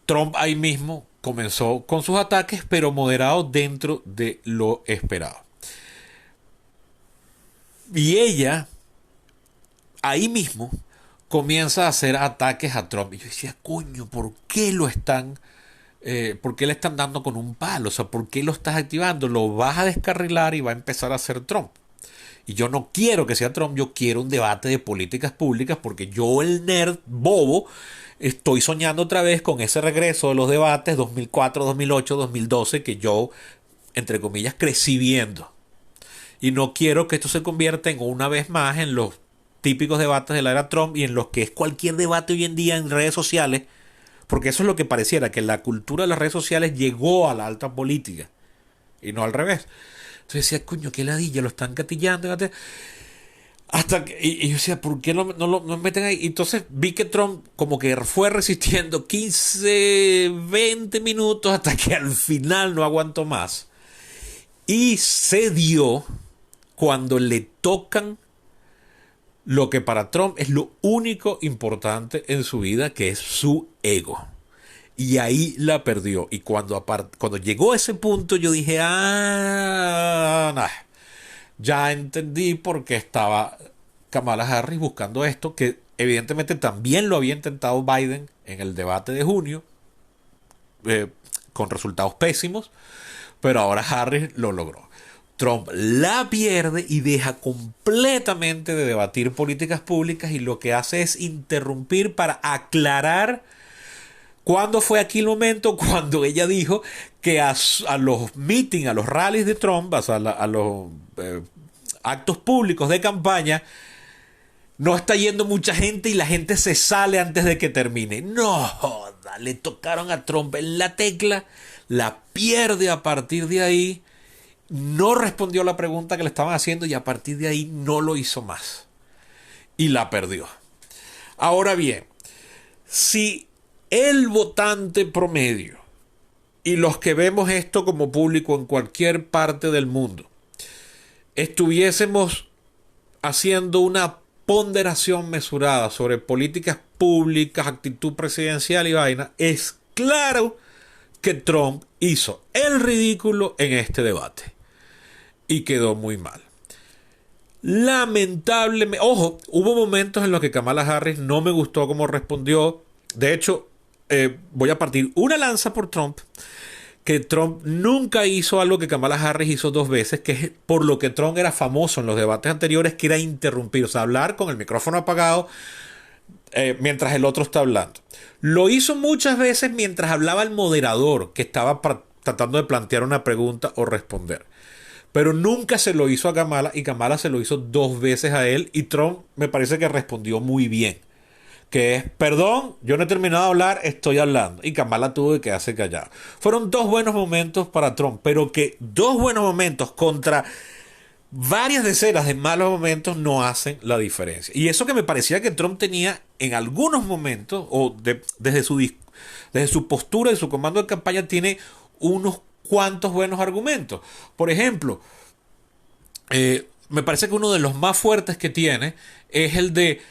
Trump ahí mismo comenzó con sus ataques, pero moderado dentro de lo esperado. Y ella, ahí mismo, comienza a hacer ataques a Trump. Y yo decía, coño, ¿por qué le están dando con un palo? O sea, ¿por qué lo estás activando? Lo vas a descarrilar y va a empezar a hacer Trump. Y yo no quiero que sea Trump, yo quiero un debate de políticas públicas porque yo, el nerd bobo, estoy soñando otra vez con ese regreso de los debates 2004, 2008, 2012 que yo, entre comillas, crecí viendo. Y no quiero que esto se convierta en una vez más en los típicos debates de la era Trump y en los que es cualquier debate hoy en día en redes sociales, porque eso es lo que pareciera, que la cultura de las redes sociales llegó a la alta política y no al revés. Entonces decía, coño, qué ladilla, lo están catillando. Hasta que, y yo decía, ¿por qué no meten ahí? Y entonces vi que Trump como que fue resistiendo 15, 20 minutos hasta que al final no aguantó más. Y cedió cuando le tocan lo que para Trump es lo único importante en su vida, que es su ego. Y ahí la perdió. Y cuando llegó a ese punto, yo dije, nah, ya entendí por qué estaba Kamala Harris buscando esto, que evidentemente también lo había intentado Biden en el debate de junio, con resultados pésimos, pero ahora Harris lo logró. Trump la pierde y deja completamente de debatir políticas públicas y lo que hace es interrumpir para aclarar cuándo fue aquí el momento cuando ella dijo que a los meetings, a los rallies de Trump, o sea, a los actos públicos de campaña, no está yendo mucha gente y la gente se sale antes de que termine. No joda, le tocaron a Trump en la tecla, la pierde a partir de ahí. No respondió a la pregunta que le estaban haciendo y a partir de ahí no lo hizo más. Y la perdió. Ahora bien, si el votante promedio y los que vemos esto como público en cualquier parte del mundo estuviésemos haciendo una ponderación mesurada sobre políticas públicas, actitud presidencial y vaina, es claro que Trump hizo el ridículo en este debate. Y quedó muy mal. Lamentablemente, ojo, hubo momentos en los que Kamala Harris no me gustó cómo respondió. De hecho, voy a partir una lanza por Trump, que Trump nunca hizo algo que Kamala Harris hizo dos veces, que es por lo que Trump era famoso en los debates anteriores, que era interrumpir, o sea, hablar con el micrófono apagado mientras el otro está hablando. Lo hizo muchas veces mientras hablaba el moderador, que estaba tratando de plantear una pregunta o responder. Pero nunca se lo hizo a Kamala y Kamala se lo hizo dos veces a él y Trump me parece que respondió muy bien. Que es, perdón, yo no he terminado de hablar, estoy hablando. Y Kamala tuvo que quedarse callado. Fueron dos buenos momentos para Trump, pero que dos buenos momentos contra varias decenas de malos momentos no hacen la diferencia. Y eso que me parecía que Trump tenía en algunos momentos, o desde su postura y su comando de campaña, tiene unos cuantos buenos argumentos. Por ejemplo, me parece que uno de los más fuertes que tiene es el de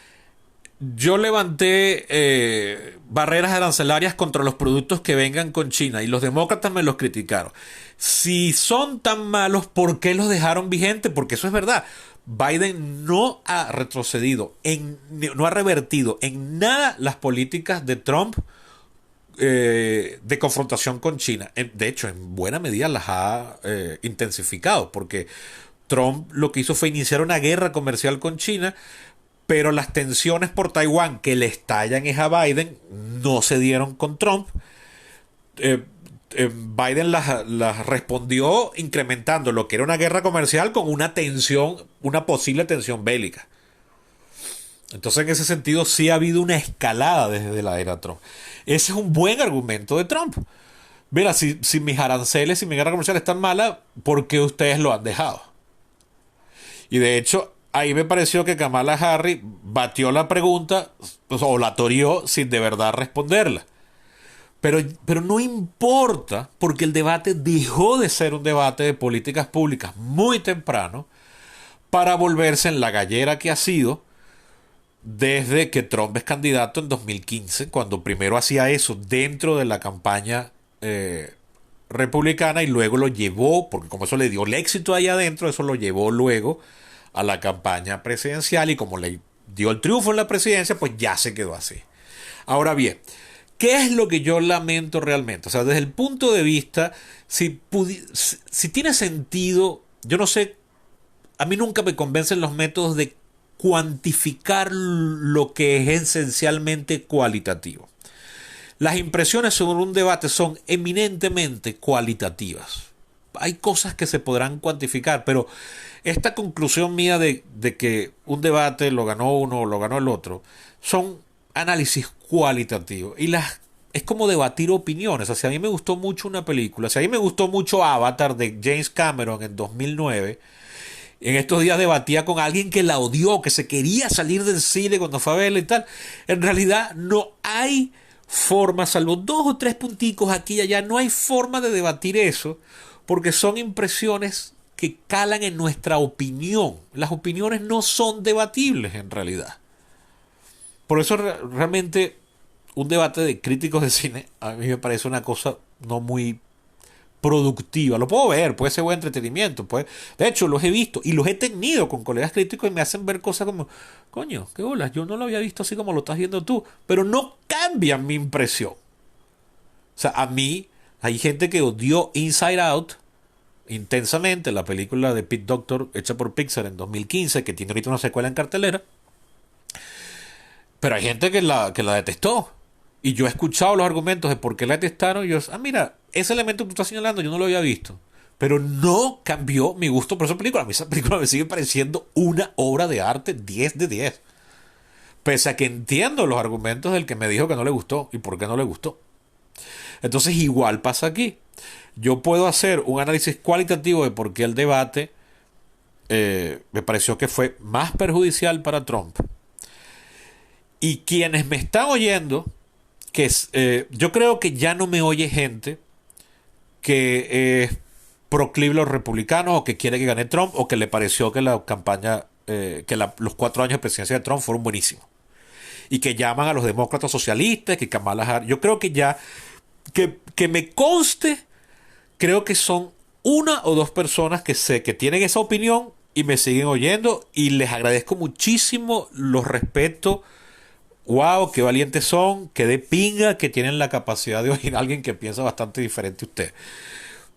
yo levanté barreras arancelarias contra los productos que vengan con China y los demócratas me los criticaron. Si son tan malos, ¿por qué los dejaron vigentes? Porque eso es verdad. Biden no ha retrocedido, no ha revertido en nada las políticas de Trump de confrontación con China. De hecho, en buena medida las ha intensificado, porque Trump lo que hizo fue iniciar una guerra comercial con China, pero las tensiones por Taiwán que le estallan es a Biden no se dieron con Trump. Biden las respondió incrementando lo que era una guerra comercial con una tensión, una posible tensión bélica. Entonces, en ese sentido, sí ha habido una escalada desde la era Trump. Ese es un buen argumento de Trump. Mira, si mis aranceles y mi guerra comercial están malas, ¿por qué ustedes lo han dejado? Y de hecho, ahí me pareció que Kamala Harris batió la pregunta, o la toreó sin de verdad responderla. Pero no importa, porque el debate dejó de ser un debate de políticas públicas muy temprano para volverse en la gallera que ha sido desde que Trump es candidato en 2015, cuando primero hacía eso dentro de la campaña republicana y luego lo llevó, porque como eso le dio el éxito allá adentro, eso lo llevó luego a la campaña presidencial y como le dio el triunfo en la presidencia, pues ya se quedó así. Ahora bien, ¿qué es lo que yo lamento realmente? O sea, desde el punto de vista, si tiene sentido, yo no sé a mí nunca me convencen los métodos de cuantificar lo que es esencialmente cualitativo. Las impresiones sobre un debate son eminentemente cualitativas. Hay cosas que se podrán cuantificar, pero esta conclusión mía de que un debate lo ganó uno o lo ganó el otro, son análisis cualitativos. Es como debatir opiniones. O sea, si a mí me gustó mucho una película, si a mí me gustó mucho Avatar de James Cameron en 2009, en estos días debatía con alguien que la odió, que se quería salir del cine cuando fue a verla y tal. En realidad no hay forma, salvo 2 o 3 punticos aquí y allá, no hay forma de debatir eso, porque son impresiones que calan en nuestra opinión. Las opiniones no son debatibles en realidad. Por eso realmente un debate de críticos de cine a mí me parece una cosa no muy productiva. Lo puedo ver, puede ser buen entretenimiento. De hecho, los he visto y los he tenido con colegas críticos y me hacen ver cosas como, coño, qué bolas, yo no lo había visto así como lo estás viendo tú. Pero no cambian mi impresión. O sea, a mí hay gente que odió Inside Out intensamente, la película de Pete Docter hecha por Pixar en 2015, que tiene ahorita una secuela en cartelera. Pero hay gente que la detestó. Y yo he escuchado los argumentos de por qué la detestaron. Y yo, mira, ese elemento que tú estás señalando yo no lo había visto. Pero no cambió mi gusto por esa película. A mí esa película me sigue pareciendo una obra de arte 10 de 10. Pese a que entiendo los argumentos del que me dijo que no le gustó y por qué no le gustó. Entonces igual pasa aquí. Yo puedo hacer un análisis cualitativo de por qué el debate me pareció que fue más perjudicial para Trump. Y quienes me están oyendo, yo creo que ya no me oye gente que proclive a los republicanos o que quiere que gane Trump o que le pareció que la campaña, los 4 años de presidencia de Trump fueron buenísimos. Y que llaman a los demócratas socialistas, que Kamala Harris. Yo creo que ya, que me conste, creo que son 1 o 2 personas que sé que tienen esa opinión y me siguen oyendo y les agradezco muchísimo, los respeto. Wow, qué valientes son, qué de pinga que tienen la capacidad de oír a alguien que piensa bastante diferente a usted.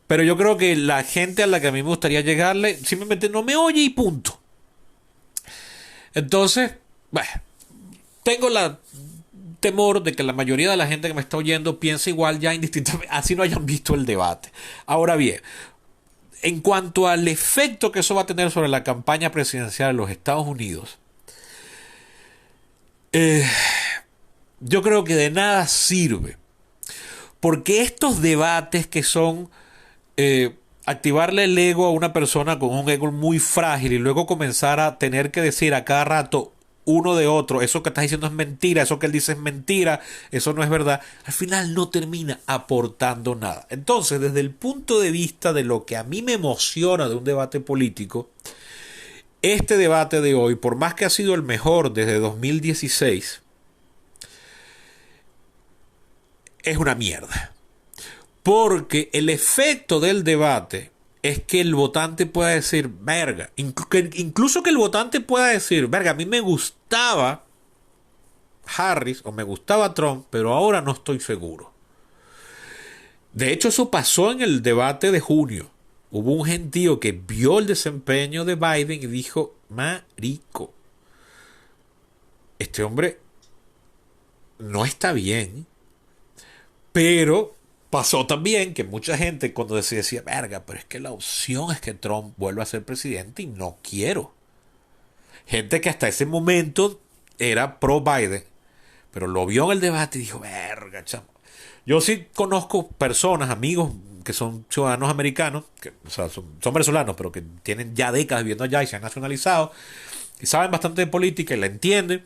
Pero yo creo que la gente a la que a mí me gustaría llegarle simplemente no me oye y punto. Entonces, bueno, tengo la temor de que la mayoría de la gente que me está oyendo piense igual ya indistintamente, así no hayan visto el debate. Ahora bien, en cuanto al efecto que eso va a tener sobre la campaña presidencial de los Estados Unidos, yo creo que de nada sirve. Porque estos debates que son activarle el ego a una persona con un ego muy frágil y luego comenzar a tener que decir a cada rato uno de otro, eso que estás diciendo es mentira, eso que él dice es mentira, eso no es verdad, al final no termina aportando nada. Entonces, desde el punto de vista de lo que a mí me emociona de un debate político, este debate de hoy, por más que ha sido el mejor desde 2016, es una mierda. Porque el efecto del debate es que el votante pueda decir, verga, incluso que el votante pueda decir, verga, a mí me gustaba Harris o me gustaba Trump, pero ahora no estoy seguro. De hecho, eso pasó en el debate de junio. Hubo un gentío que vio el desempeño de Biden y dijo, marico, este hombre no está bien. Pero pasó también que mucha gente cuando se decía, verga, pero es que la opción es que Trump vuelva a ser presidente y no quiero. Gente que hasta ese momento era pro Biden, pero lo vio en el debate y dijo, verga, chamo. Yo sí conozco personas, amigos que son ciudadanos americanos, que o sea, son venezolanos, pero que tienen ya décadas viviendo allá y se han nacionalizado, y saben bastante de política y la entienden.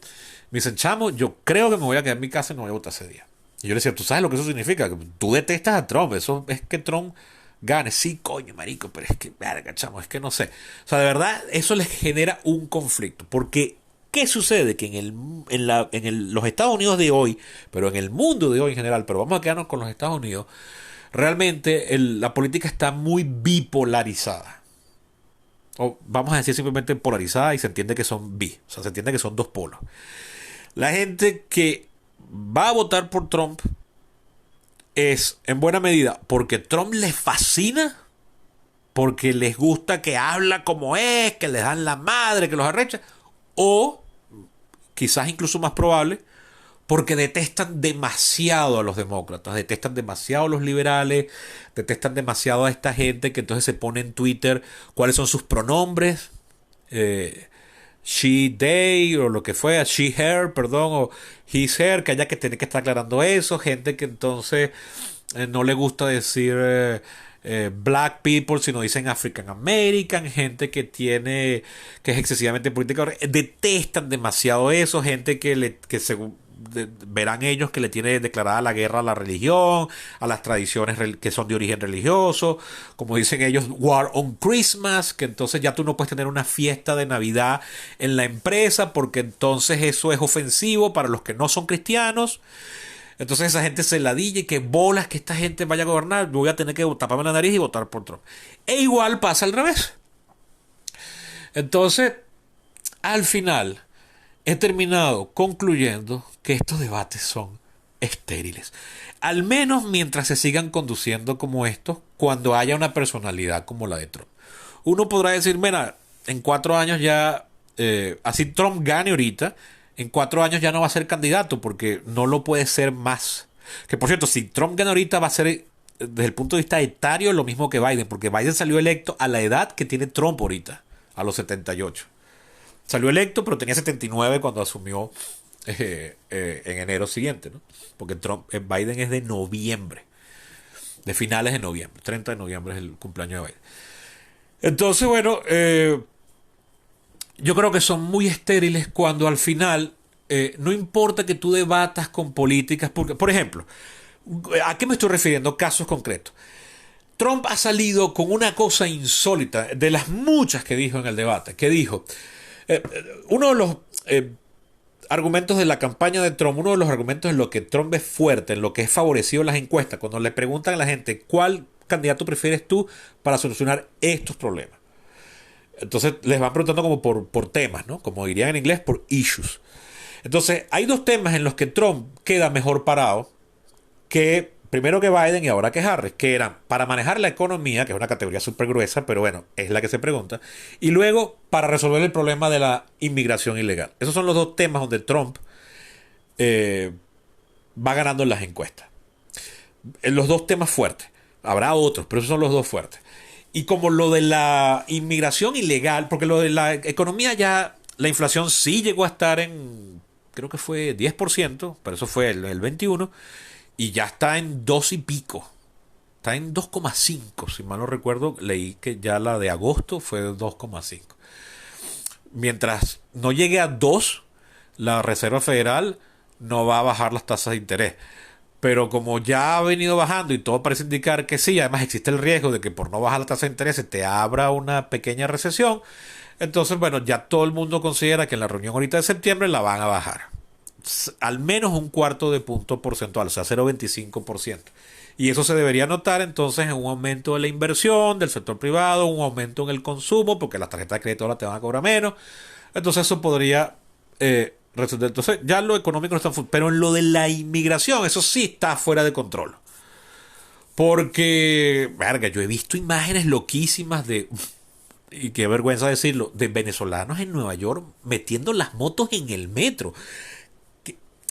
Me dicen, chamo, yo creo que me voy a quedar en mi casa y no voy a votar ese día. Y yo le decía, ¿tú sabes lo que eso significa? Que tú detestas a Trump, eso es que Trump gane. Sí, coño, marico, pero es que, verga, chamo, es que no sé. O sea, de verdad, eso les genera un conflicto. Porque, ¿qué sucede? Que los Estados Unidos de hoy, pero en el mundo de hoy en general, pero vamos a quedarnos con los Estados Unidos, realmente la política está muy bipolarizada. O vamos a decir simplemente polarizada y se entiende que son bi. O sea, se entiende que son 2 polos. La gente que va a votar por Trump es en buena medida porque Trump le fascina porque les gusta que habla como es, que les dan la madre, que los arrecha, o quizás incluso más probable, porque detestan demasiado a los demócratas, detestan demasiado a los liberales, detestan demasiado a esta gente que entonces se pone en Twitter cuáles son sus pronombres, she, they, o lo que fue, she, her, perdón, o his, her, que haya que tener que estar aclarando eso, gente que entonces no le gusta decir black people, sino dicen African American, gente que es excesivamente política, detestan demasiado eso, gente que según verán ellos que le tiene declarada la guerra a la religión, a las tradiciones que son de origen religioso, como dicen ellos, War on Christmas, que entonces ya tú no puedes tener una fiesta de Navidad en la empresa porque entonces eso es ofensivo para los que no son cristianos. Entonces esa gente se ladilla y que bolas que esta gente vaya a gobernar, voy a tener que taparme la nariz y votar por Trump. E igual pasa al revés. Entonces, al final, he terminado concluyendo que estos debates son estériles. Al menos mientras se sigan conduciendo como estos, cuando haya una personalidad como la de Trump. Uno podrá decir, mira, en 4 años ya, así Trump gane ahorita, en 4 años ya no va a ser candidato porque no lo puede ser más. Que por cierto, si Trump gana ahorita va a ser desde el punto de vista etario lo mismo que Biden, porque Biden salió electo a la edad que tiene Trump ahorita, a los 78. Salió electo, pero tenía 79 cuando asumió en enero siguiente, ¿no? Porque Biden es de noviembre, de finales de noviembre, 30 de noviembre es el cumpleaños de Biden. Entonces, bueno, yo creo que son muy estériles cuando al final no importa que tú debatas con políticas, porque, por ejemplo, ¿a qué me estoy refiriendo? Casos concretos. Trump ha salido con una cosa insólita, de las muchas que dijo en el debate, que dijo, uno de los argumentos de la campaña de Trump, uno de los argumentos en lo que Trump es fuerte, en lo que es favorecido en las encuestas, cuando le preguntan a la gente, ¿cuál candidato prefieres tú para solucionar estos problemas? Entonces les van preguntando como por temas, ¿no? Como dirían en inglés, por issues. Entonces hay 2 temas en los que Trump queda mejor parado que primero que Biden y ahora que Harris, que eran para manejar la economía, que es una categoría súper gruesa, pero bueno, es la que se pregunta, y luego para resolver el problema de la inmigración ilegal. Esos son los 2 temas donde Trump va ganando en las encuestas. En los 2 temas fuertes. Habrá otros, pero esos son los 2 fuertes. Y como lo de la inmigración ilegal, porque lo de la economía ya, la inflación sí llegó a estar en, creo que fue 10%, pero eso fue el 21%, y ya está en 2 y pico. Está en 2,5, si mal no recuerdo, leí que ya la de agosto fue 2,5. Mientras no llegue a 2, la Reserva Federal no va a bajar las tasas de interés. Pero como ya ha venido bajando y todo parece indicar que sí, además existe el riesgo de que por no bajar la tasa de interés se te abra una pequeña recesión, entonces bueno, ya todo el mundo considera que en la reunión ahorita de septiembre la van a bajar. Al menos un cuarto de punto porcentual, o sea, 0,25%. Y eso se debería notar entonces en un aumento de la inversión del sector privado, un aumento en el consumo, porque las tarjetas de crédito ahora te van a cobrar menos. Entonces eso podría resolver. Entonces ya lo económico no está pero en lo de la inmigración, eso sí está fuera de control. Porque, verga, yo he visto imágenes loquísimas y qué vergüenza decirlo, de venezolanos en Nueva York metiendo las motos en el metro.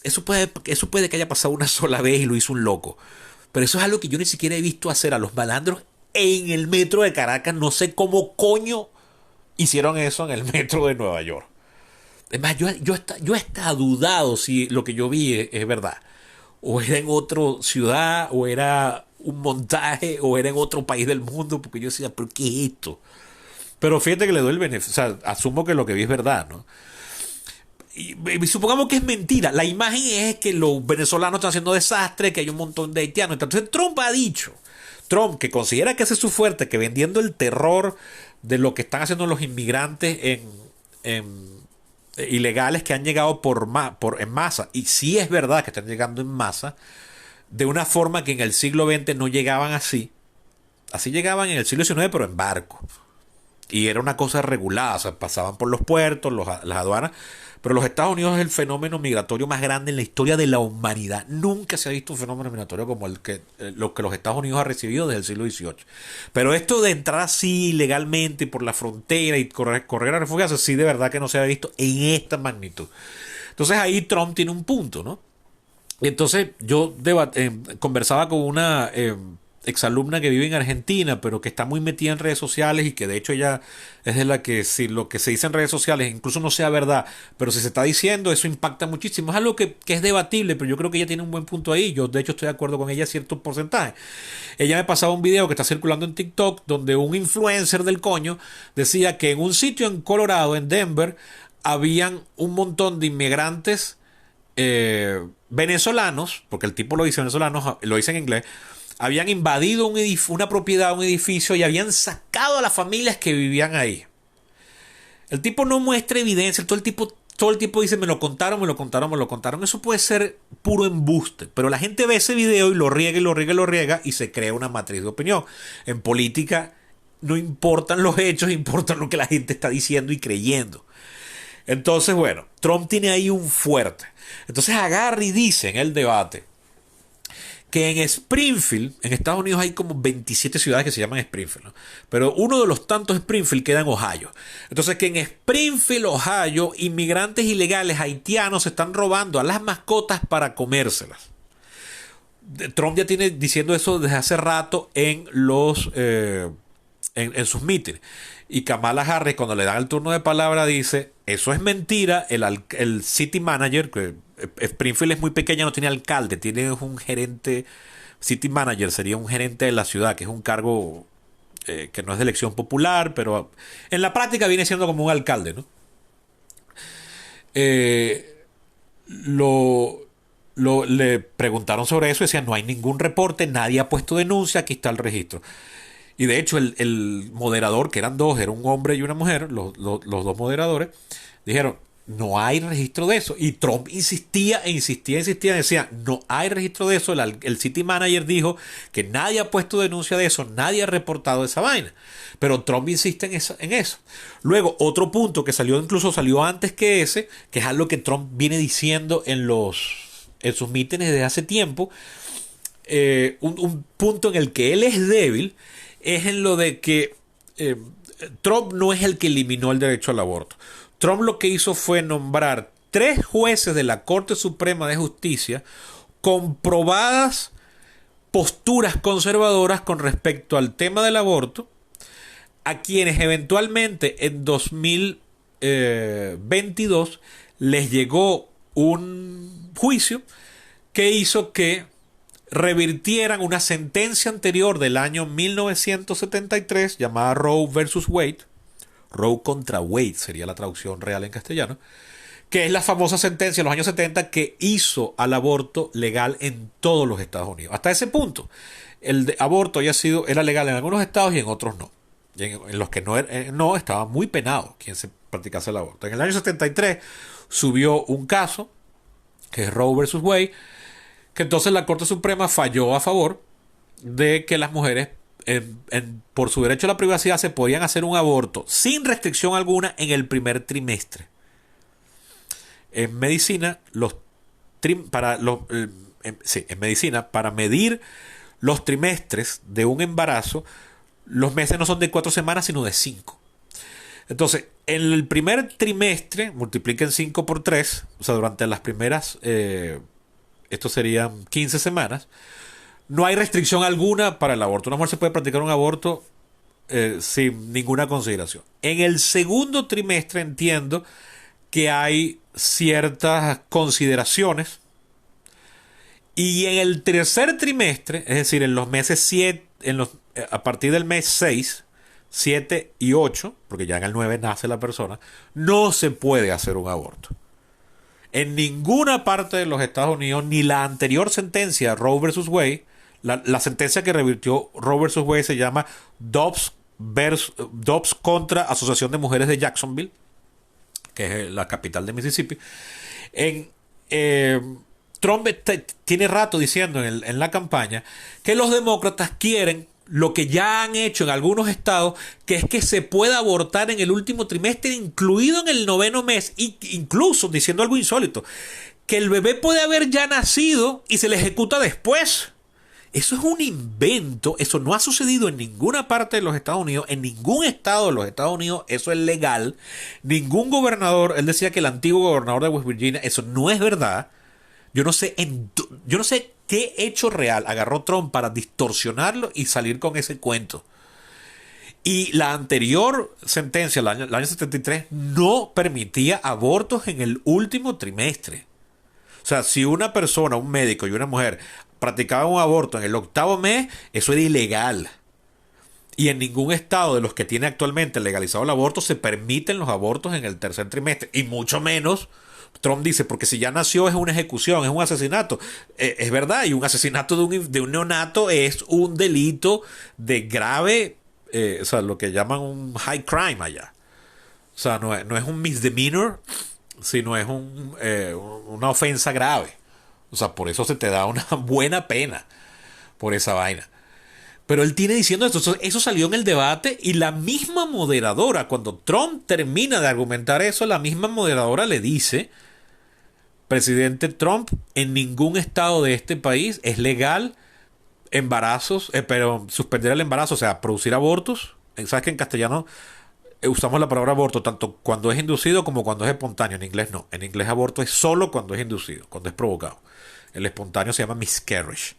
Eso puede que haya pasado una sola vez y lo hizo un loco. Pero eso es algo que yo ni siquiera he visto hacer a los malandros en el metro de Caracas. No sé cómo coño hicieron eso en el metro de Nueva York. Es más, yo hasta dudado si lo que yo vi es verdad. O era en otra ciudad, o era un montaje, o era en otro país del mundo. Porque yo decía, ¿pero qué es esto? Pero fíjate que le doy el beneficio. O sea, asumo que lo que vi es verdad, ¿no? Y supongamos que es mentira. La imagen es que los venezolanos están haciendo desastre, que hay un montón de haitianos. Entonces Trump ha dicho, Trump que considera que ese es su fuerte, que vendiendo el terror de lo que están haciendo los inmigrantes en ilegales que han llegado en masa, y sí es verdad que están llegando en masa, de una forma que en el siglo XX no llegaban así. Así llegaban en el siglo XIX, pero en barco. Y era una cosa regulada, o sea, pasaban por los puertos, las aduanas, pero los Estados Unidos es el fenómeno migratorio más grande en la historia de la humanidad. Nunca se ha visto un fenómeno migratorio como lo que los Estados Unidos ha recibido desde el siglo XVIII. Pero esto de entrar así ilegalmente por la frontera y correr a refugiarse, sí de verdad que no se había visto en esta magnitud. Entonces ahí Trump tiene un punto, ¿no? Entonces yo conversaba con una exalumna que vive en Argentina, pero que está muy metida en redes sociales y que de hecho ella es de la que si lo que se dice en redes sociales incluso no sea verdad, pero si se está diciendo eso impacta muchísimo. Es algo que es debatible, pero yo creo que ella tiene un buen punto ahí. Yo de hecho estoy de acuerdo con ella a cierto porcentaje. Ella me pasaba un video que está circulando en TikTok donde un influencer del coño decía que en un sitio en Colorado, en Denver, habían un montón de inmigrantes venezolanos, porque el tipo lo dice venezolanos, lo dice en inglés, habían invadido una propiedad, un edificio y habían sacado a las familias que vivían ahí. El tipo no muestra evidencia, todo el tiempo dice me lo contaron, me lo contaron, me lo contaron. Eso puede ser puro embuste, pero la gente ve ese video y lo riega y lo riega y lo riega y se crea una matriz de opinión. En política no importan los hechos, importa lo que la gente está diciendo y creyendo. Entonces, bueno, Trump tiene ahí un fuerte. Entonces agarra y dice en el debate que en Springfield, en Estados Unidos hay como 27 ciudades que se llaman Springfield, ¿no? Pero uno de los tantos Springfield queda en Ohio. Entonces que en Springfield, Ohio, inmigrantes ilegales haitianos se están robando a las mascotas para comérselas. Trump ya tiene diciendo eso desde hace rato en en sus mítines. Y Kamala Harris, cuando le dan el turno de palabra, dice, eso es mentira, el city manager, que Springfield es muy pequeña, no tiene alcalde, tiene un gerente, city manager sería un gerente de la ciudad, que es un cargo que no es de elección popular, pero en la práctica viene siendo como un alcalde, ¿no? Eh, le preguntaron sobre eso y decían, no hay ningún reporte, nadie ha puesto denuncia, aquí está el registro. Y de hecho el moderador, que eran dos, era un hombre y una mujer, los dos moderadores, dijeron, no hay registro de eso. Y Trump insistía e insistía, insistía, decía, no hay registro de eso. El city manager dijo que nadie ha puesto denuncia de eso, nadie ha reportado esa vaina. Pero Trump insiste en eso. Luego, otro punto que incluso salió antes que ese, que es algo que Trump viene diciendo en sus mítines desde hace tiempo, un punto en el que él es débil, es en lo de que Trump no es el que eliminó el derecho al aborto. Trump lo que hizo fue nombrar 3 jueces de la Corte Suprema de Justicia con probadas posturas conservadoras con respecto al tema del aborto, a quienes eventualmente en 2022 les llegó un juicio que hizo que revirtieran una sentencia anterior del año 1973 llamada Roe versus Wade. Roe contra Wade sería la traducción real en castellano, que es la famosa sentencia de los años 70 que hizo al aborto legal en todos los Estados Unidos. Hasta ese punto, el aborto era legal en algunos estados y en otros no. Y en los que no estaba muy penado quien se practicase el aborto. En el año 73 subió un caso, que es Roe versus Wade, que entonces la Corte Suprema falló a favor de que las mujeres, por su derecho a la privacidad, se podían hacer un aborto sin restricción alguna en el primer trimestre. En medicina, en medicina, para medir los trimestres de un embarazo, los meses no son de 4 semanas, sino de 5. Entonces, en el primer trimestre, multipliquen 5 por 3, o sea, durante las primeras... esto serían 15 semanas, no hay restricción alguna para el aborto. Una mujer se puede practicar un aborto sin ninguna consideración. En el segundo trimestre entiendo que hay ciertas consideraciones. Y en el tercer trimestre, es decir, en los meses 7, a partir del mes 6, 7 y 8, porque ya en el 9 nace la persona, no se puede hacer un aborto. En ninguna parte de los Estados Unidos, ni la anterior sentencia, Roe versus Wade, la sentencia que revirtió Roe versus Wade se llama Dobbs contra Asociación de Mujeres de Jacksonville, que es la capital de Mississippi. Trump tiene rato diciendo en la campaña que los demócratas quieren lo que ya han hecho en algunos estados, que es que se pueda abortar en el último trimestre, incluido en el noveno mes, y incluso diciendo algo insólito, que el bebé puede haber ya nacido y se le ejecuta después. Eso es un invento, eso no ha sucedido en ninguna parte de los Estados Unidos, en ningún estado de los Estados Unidos eso es legal. Ningún gobernador, él decía que el antiguo gobernador de West Virginia, eso no es verdad. Yo no sé qué hecho real agarró Trump para distorsionarlo y salir con ese cuento. Y la anterior sentencia, el año 73, no permitía abortos en el último trimestre. O sea, si una persona, un médico y una mujer practicaban un aborto en el octavo mes, eso era ilegal. Y en ningún estado de los que tiene actualmente legalizado el aborto se permiten los abortos en el tercer trimestre. Y mucho menos, Trump dice, porque si ya nació es una ejecución, es un asesinato. Es verdad, y un asesinato de un neonato es un delito de grave, o sea, lo que llaman un high crime allá. O sea, no es un misdemeanor, sino es una ofensa grave. O sea, por eso se te da una buena pena por esa vaina. Pero él tiene diciendo esto. Eso salió en el debate y la misma moderadora, cuando Trump termina de argumentar eso, la misma moderadora le dice: presidente Trump, en ningún estado de este país es legal embarazos, pero suspender el embarazo, o sea, producir abortos. Sabes que en castellano usamos la palabra aborto tanto cuando es inducido como cuando es espontáneo. En inglés no. En inglés aborto es solo cuando es inducido, cuando es provocado. El espontáneo se llama miscarriage.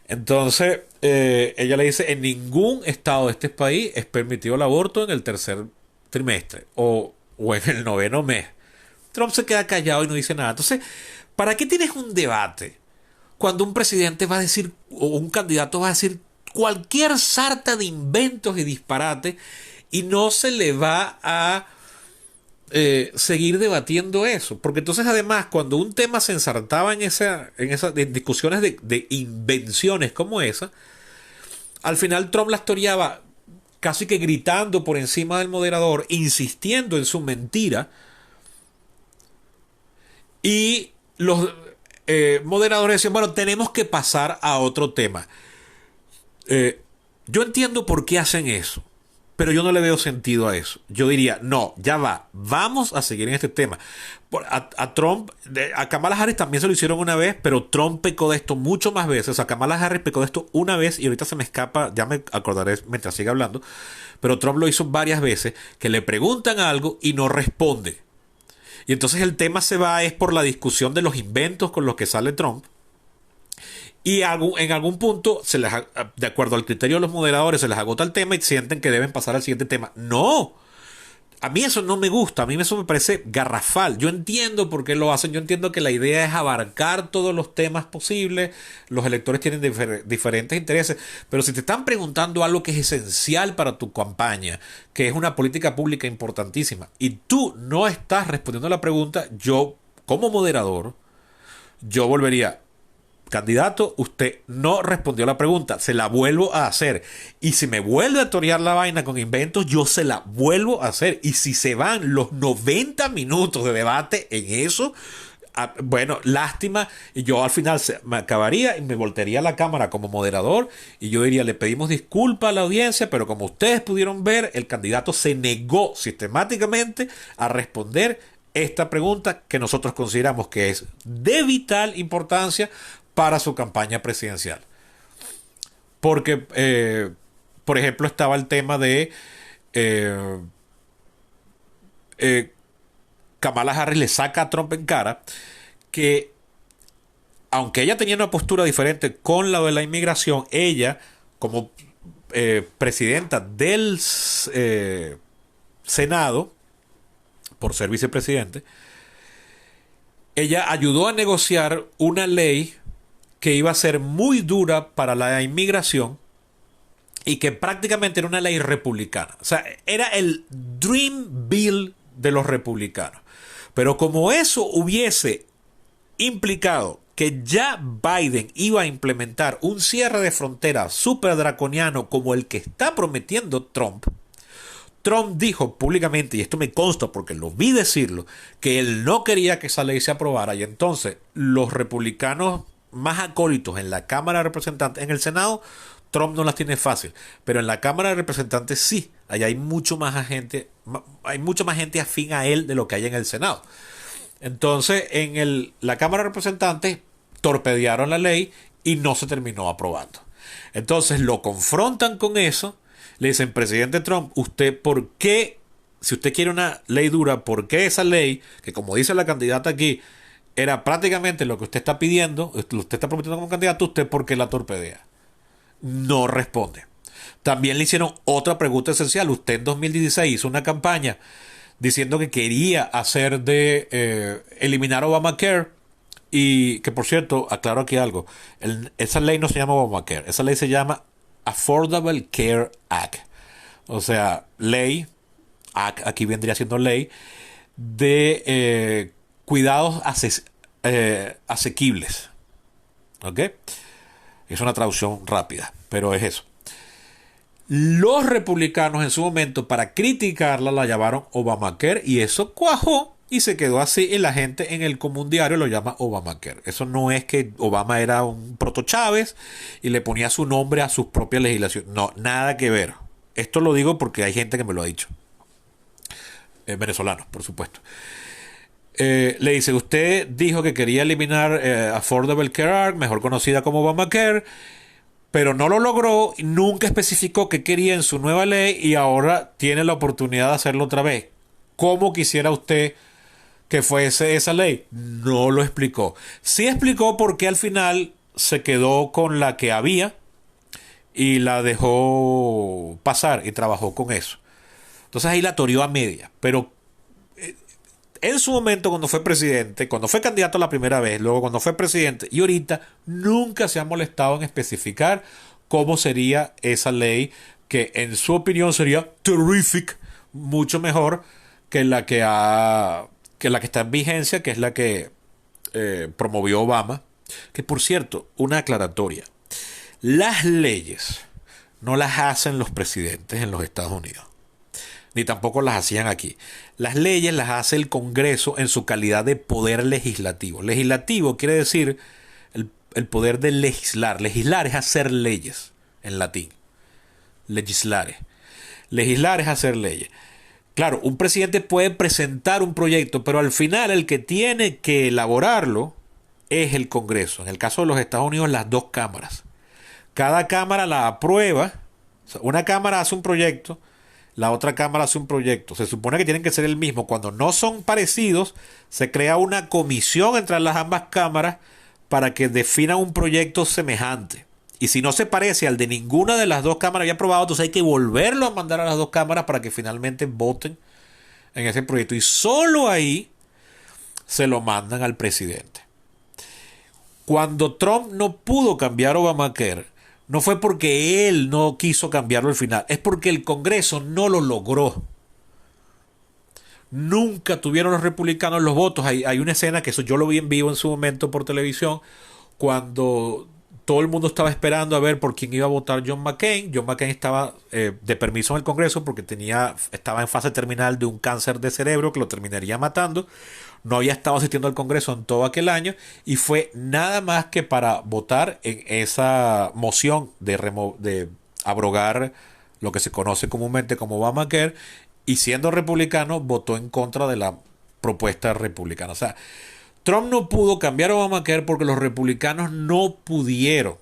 Entonces, ella le dice, en ningún estado de este país es permitido el aborto en el tercer trimestre o en el noveno mes. Trump se queda callado y no dice nada. Entonces, ¿para qué tienes un debate cuando un presidente va a decir, o un candidato va a decir cualquier sarta de inventos y disparates y no se le va a seguir debatiendo eso? Porque entonces, además, cuando un tema se ensartaba en esas discusiones de invenciones como esa, al final Trump las toreaba casi que gritando por encima del moderador, insistiendo en su mentira, y los moderadores decían, bueno, tenemos que pasar a otro tema. Yo entiendo por qué hacen eso, pero yo no le veo sentido a eso. Yo diría, no, ya va, vamos a seguir en este tema. A Trump, a Kamala Harris también se lo hicieron una vez, pero Trump pecó de esto mucho más veces. A Kamala Harris pecó de esto una vez y ahorita se me escapa, ya me acordaré mientras siga hablando, pero Trump lo hizo varias veces, que le preguntan algo y no responde. Y entonces el tema se va es por la discusión de los inventos con los que sale Trump. Y en algún punto, de acuerdo al criterio de los moderadores, se les agota el tema y sienten que deben pasar al siguiente tema. ¡No! A mí eso no me gusta, a mí eso me parece garrafal. Yo entiendo por qué lo hacen, yo entiendo que la idea es abarcar todos los temas posibles, los electores tienen diferentes intereses, pero si te están preguntando algo que es esencial para tu campaña, que es una política pública importantísima, y tú no estás respondiendo a la pregunta, yo, como moderador, yo volvería: candidato, usted no respondió a la pregunta, se la vuelvo a hacer. Y si me vuelve a torear la vaina con inventos, yo se la vuelvo a hacer. Y si se van los 90 minutos de debate en eso, bueno, lástima. Y yo al final me acabaría y me voltearía la cámara como moderador y yo diría, le pedimos disculpas a la audiencia, pero como ustedes pudieron ver, el candidato se negó sistemáticamente a responder esta pregunta que nosotros consideramos que es de vital importancia para su campaña presidencial. Porque, por ejemplo, estaba el tema de Kamala Harris le saca a Trump en cara que, aunque ella tenía una postura diferente con la de la inmigración, ella, como presidenta del Senado, por ser vicepresidente, ella ayudó a negociar una ley que iba a ser muy dura para la inmigración y que prácticamente era una ley republicana. O sea, era el Dream Bill de los republicanos. Pero como eso hubiese implicado que ya Biden iba a implementar un cierre de frontera súper draconiano como el que está prometiendo Trump, Trump dijo públicamente, y esto me consta porque lo vi decirlo, que él no quería que esa ley se aprobara, y entonces los republicanos más acólitos en la Cámara de Representantes, en el Senado, Trump no las tiene fácil, pero en la Cámara de Representantes sí, allá hay hay mucha más gente afín a él de lo que hay en el Senado. Entonces, la Cámara de Representantes torpedearon la ley y no se terminó aprobando. Entonces lo confrontan con eso, le dicen, presidente Trump, ¿usted por qué, si usted quiere una ley dura, por qué esa ley, que como dice la candidata aquí, era prácticamente lo que usted está pidiendo, usted está prometiendo como candidato, usted por qué la torpedea? No responde. También le hicieron otra pregunta esencial. Usted en 2016 hizo una campaña diciendo que quería eliminar Obamacare. Y que por cierto, aclaro aquí algo. Esa ley no se llama Obamacare. Esa ley se llama Affordable Care Act. O sea, ley, aquí vendría siendo ley, de cuidados asequibles. ¿Ok? Es una traducción rápida, pero es eso. Los republicanos en su momento, para criticarla, la llamaron Obamacare y eso cuajó y se quedó así y la gente en el común diario lo llama Obamacare. Eso no es que Obama era un proto Chávez y le ponía su nombre a sus propias legislaciones. No, nada que ver. Esto lo digo porque hay gente que me lo ha dicho. Venezolanos, por supuesto. Le dice, usted dijo que quería eliminar Affordable Care Act, mejor conocida como Obamacare, pero no lo logró, nunca especificó qué quería en su nueva ley y ahora tiene la oportunidad de hacerlo otra vez. ¿Cómo quisiera usted que fuese esa ley? No lo explicó. Sí explicó por qué al final se quedó con la que había y la dejó pasar y trabajó con eso. Entonces ahí la toreó a media, pero en su momento cuando fue presidente, cuando fue candidato la primera vez, luego cuando fue presidente y ahorita nunca se ha molestado en especificar cómo sería esa ley que en su opinión sería terrific, mucho mejor que la que está en vigencia, que es la que promovió Obama. Que por cierto, una aclaratoria, las leyes no las hacen los presidentes en los Estados Unidos, ni tampoco las hacían aquí. Las leyes las hace el Congreso en su calidad de poder legislativo. Legislativo quiere decir el poder de legislar. Legislar es hacer leyes en latín. Legislare. Legislar es hacer leyes. Claro, un presidente puede presentar un proyecto, pero al final el que tiene que elaborarlo es el Congreso. En el caso de los Estados Unidos, las dos cámaras. Cada cámara la aprueba. O sea, una cámara hace un proyecto, la otra cámara hace un proyecto. Se supone que tienen que ser el mismo. Cuando no son parecidos, se crea una comisión entre las ambas cámaras para que definan un proyecto semejante. Y si no se parece al de ninguna de las dos cámaras ya aprobado, entonces hay que volverlo a mandar a las dos cámaras para que finalmente voten en ese proyecto. Y solo ahí se lo mandan al presidente. Cuando Trump no pudo cambiar Obamacare, no fue porque él no quiso cambiarlo al final, es porque el Congreso no lo logró. Nunca tuvieron los republicanos los votos. Hay una escena que eso yo lo vi en vivo en su momento por televisión, cuando todo el mundo estaba esperando a ver por quién iba a votar John McCain. John McCain estaba de permiso en el Congreso porque estaba en fase terminal de un cáncer de cerebro que lo terminaría matando. No había estado asistiendo al Congreso en todo aquel año y fue nada más que para votar en esa moción de abrogar lo que se conoce comúnmente como Obamacare, y siendo republicano votó en contra de la propuesta republicana. O sea, Trump no pudo cambiar Obamacare porque los republicanos no pudieron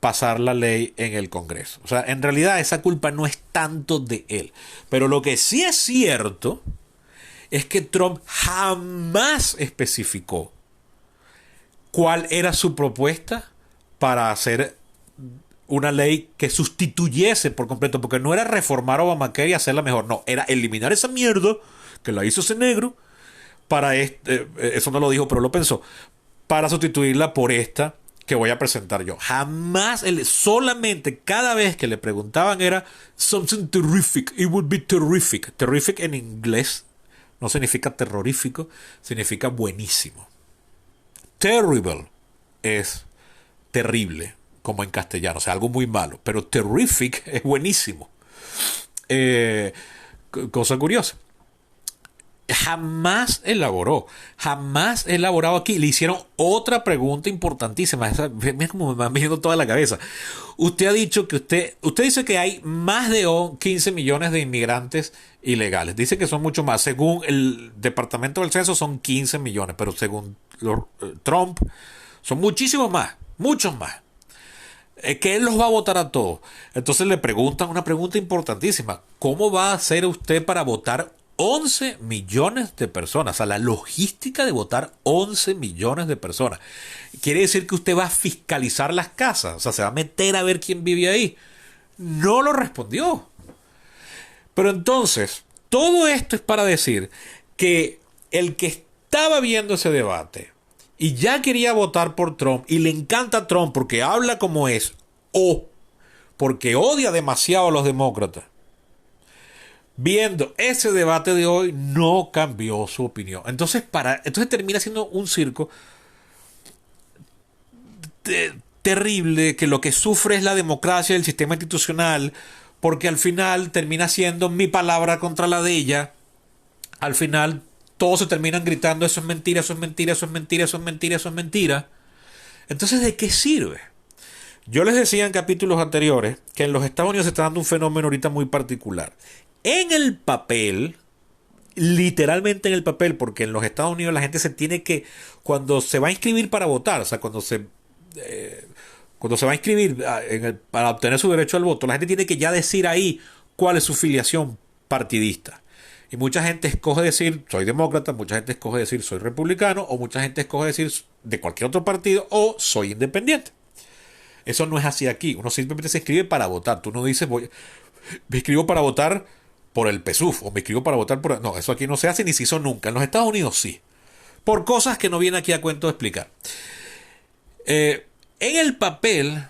pasar la ley en el Congreso. O sea, en realidad esa culpa no es tanto de él. Pero lo que sí es cierto es que Trump jamás especificó cuál era su propuesta para hacer una ley que sustituyese por completo, porque no era reformar Obamacare y hacerla mejor, no, era eliminar esa mierda que la hizo ese negro para eso no lo dijo, pero lo pensó, para sustituirla por esta que voy a presentar yo. Jamás, solamente cada vez que le preguntaban era something terrific, it would be terrific. Terrific en inglés no significa terrorífico, significa buenísimo. Terrible es terrible, como en castellano, o sea, algo muy malo. Pero terrific es buenísimo. Cosa curiosa. jamás elaboró, jamás elaborado aquí. Le hicieron otra pregunta importantísima. Mira cómo me van viendo toda la cabeza. Usted ha dicho que usted dice que hay más de 15 millones de inmigrantes ilegales. Dice que son mucho más. Según el Departamento del Censo son 15 millones, pero según Trump son muchísimos más, muchos más. Que él los va a votar a todos. Entonces le preguntan una pregunta importantísima. ¿Cómo va a hacer usted para votar 11 millones de personas? O sea, la logística de votar 11 millones de personas. ¿Quiere decir que usted va a fiscalizar las casas? O sea, ¿se va a meter a ver quién vive ahí? No lo respondió. Pero entonces, todo esto es para decir que el que estaba viendo ese debate y ya quería votar por Trump y le encanta Trump porque habla como es o porque odia demasiado a los demócratas, viendo ese debate de hoy no cambió su opinión. Entonces termina siendo un circo terrible, que lo que sufre es la democracia, el sistema institucional, porque al final termina siendo mi palabra contra la de ella. Al final todos se terminan gritando: eso es mentira, eso es mentira, eso es mentira, eso es mentira, eso es mentira. Entonces, ¿de qué sirve? Yo les decía en capítulos anteriores que en los Estados Unidos se está dando un fenómeno ahorita muy particular. En el papel, literalmente en el papel, porque en los Estados Unidos la gente se tiene que, cuando se va a inscribir para votar, o sea, cuando se va a inscribir para obtener su derecho al voto, la gente tiene que ya decir ahí cuál es su filiación partidista. Y mucha gente escoge decir soy demócrata, mucha gente escoge decir soy republicano, o mucha gente escoge decir de cualquier otro partido, o soy independiente. Eso no es así aquí. Uno simplemente se inscribe para votar. Tú no dices me inscribo para votar por el PSUV o me inscribo para votar por... No, eso aquí no se hace ni se hizo nunca. En los Estados Unidos sí. Por cosas que no viene aquí a cuento de explicar. En el papel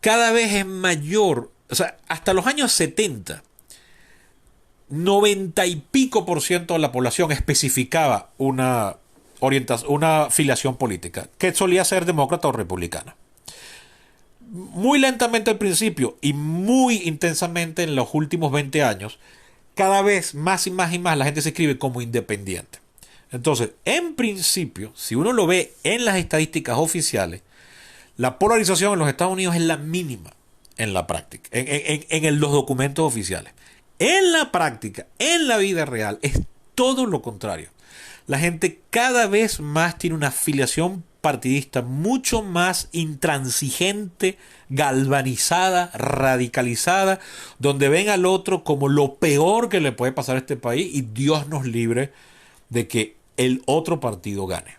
cada vez es mayor. O sea, hasta los años 70... 90 y pico % de la población especificaba una filiación política, que solía ser demócrata o republicana. Muy lentamente al principio y muy intensamente en los últimos 20 años, cada vez más y más y más la gente se inscribe como independiente. Entonces, en principio, si uno lo ve en las estadísticas oficiales, la polarización en los Estados Unidos es la mínima en la práctica, en los documentos oficiales. En la práctica, en la vida real, es todo lo contrario. La gente cada vez más tiene una afiliación partidista mucho más intransigente, galvanizada, radicalizada, donde ven al otro como lo peor que le puede pasar a este país y Dios nos libre de que el otro partido gane.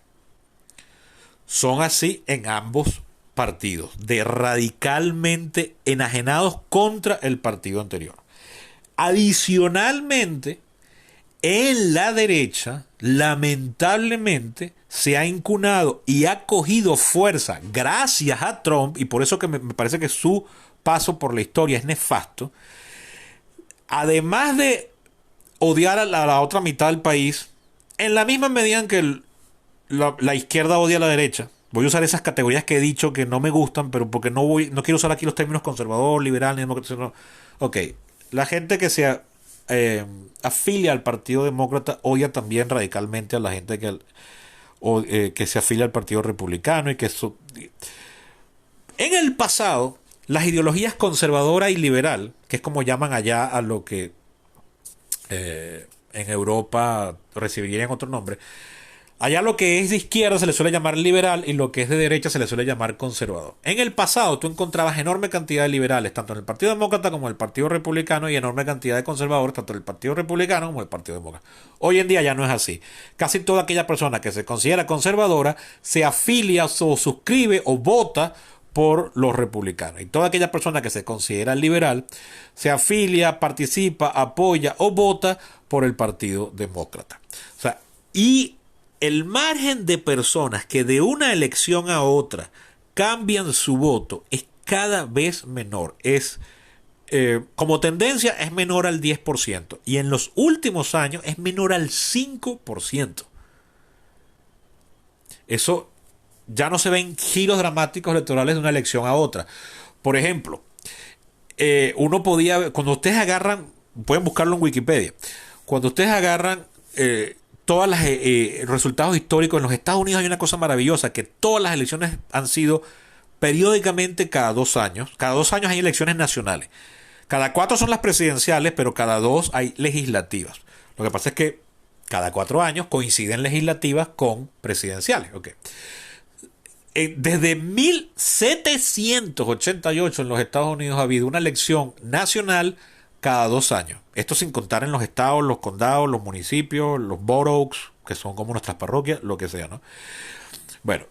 Son así en ambos partidos, de radicalmente enajenados contra el partido anterior. Adicionalmente, en la derecha, lamentablemente, se ha incunado y ha cogido fuerza gracias a Trump, y por eso que me parece que su paso por la historia es nefasto. Además de odiar a la otra mitad del país, en la misma medida en que la izquierda odia a la derecha, voy a usar esas categorías que he dicho que no me gustan, pero porque no quiero usar aquí los términos conservador, liberal, ni demócrata. No. Ok. La gente que se afilia al Partido Demócrata odia también radicalmente a la gente que se afilia al Partido Republicano y en el pasado las ideologías conservadora y liberal, que es como llaman allá a lo que en Europa recibirían otro nombre, allá lo que es de izquierda se le suele llamar liberal y lo que es de derecha se le suele llamar conservador. En el pasado tú encontrabas enorme cantidad de liberales, tanto en el Partido Demócrata como en el Partido Republicano, y enorme cantidad de conservadores, tanto en el Partido Republicano como en el Partido Demócrata. Hoy en día ya no es así. Casi toda aquella persona que se considera conservadora se afilia o suscribe o vota por los republicanos. Y toda aquella persona que se considera liberal se afilia, participa, apoya o vota por el Partido Demócrata. O sea, y el margen de personas que de una elección a otra cambian su voto es cada vez menor. Como tendencia es menor al 10%. Y en los últimos años es menor al 5%. Eso ya no se ven giros dramáticos electorales de una elección a otra. Por ejemplo, cuando ustedes agarran, pueden buscarlo en Wikipedia, cuando ustedes agarran todos los resultados históricos en los Estados Unidos hay una cosa maravillosa, que todas las elecciones han sido periódicamente cada 2 años. Cada 2 años hay elecciones nacionales. Cada 4 son las presidenciales, pero cada 2 hay legislativas. Lo que pasa es que cada 4 años coinciden legislativas con presidenciales. Okay. Desde 1788 en los Estados Unidos ha habido una elección nacional cada 2 años. Esto sin contar en los estados, los condados, los municipios, los boroughs, que son como nuestras parroquias, lo que sea, ¿no? Bueno,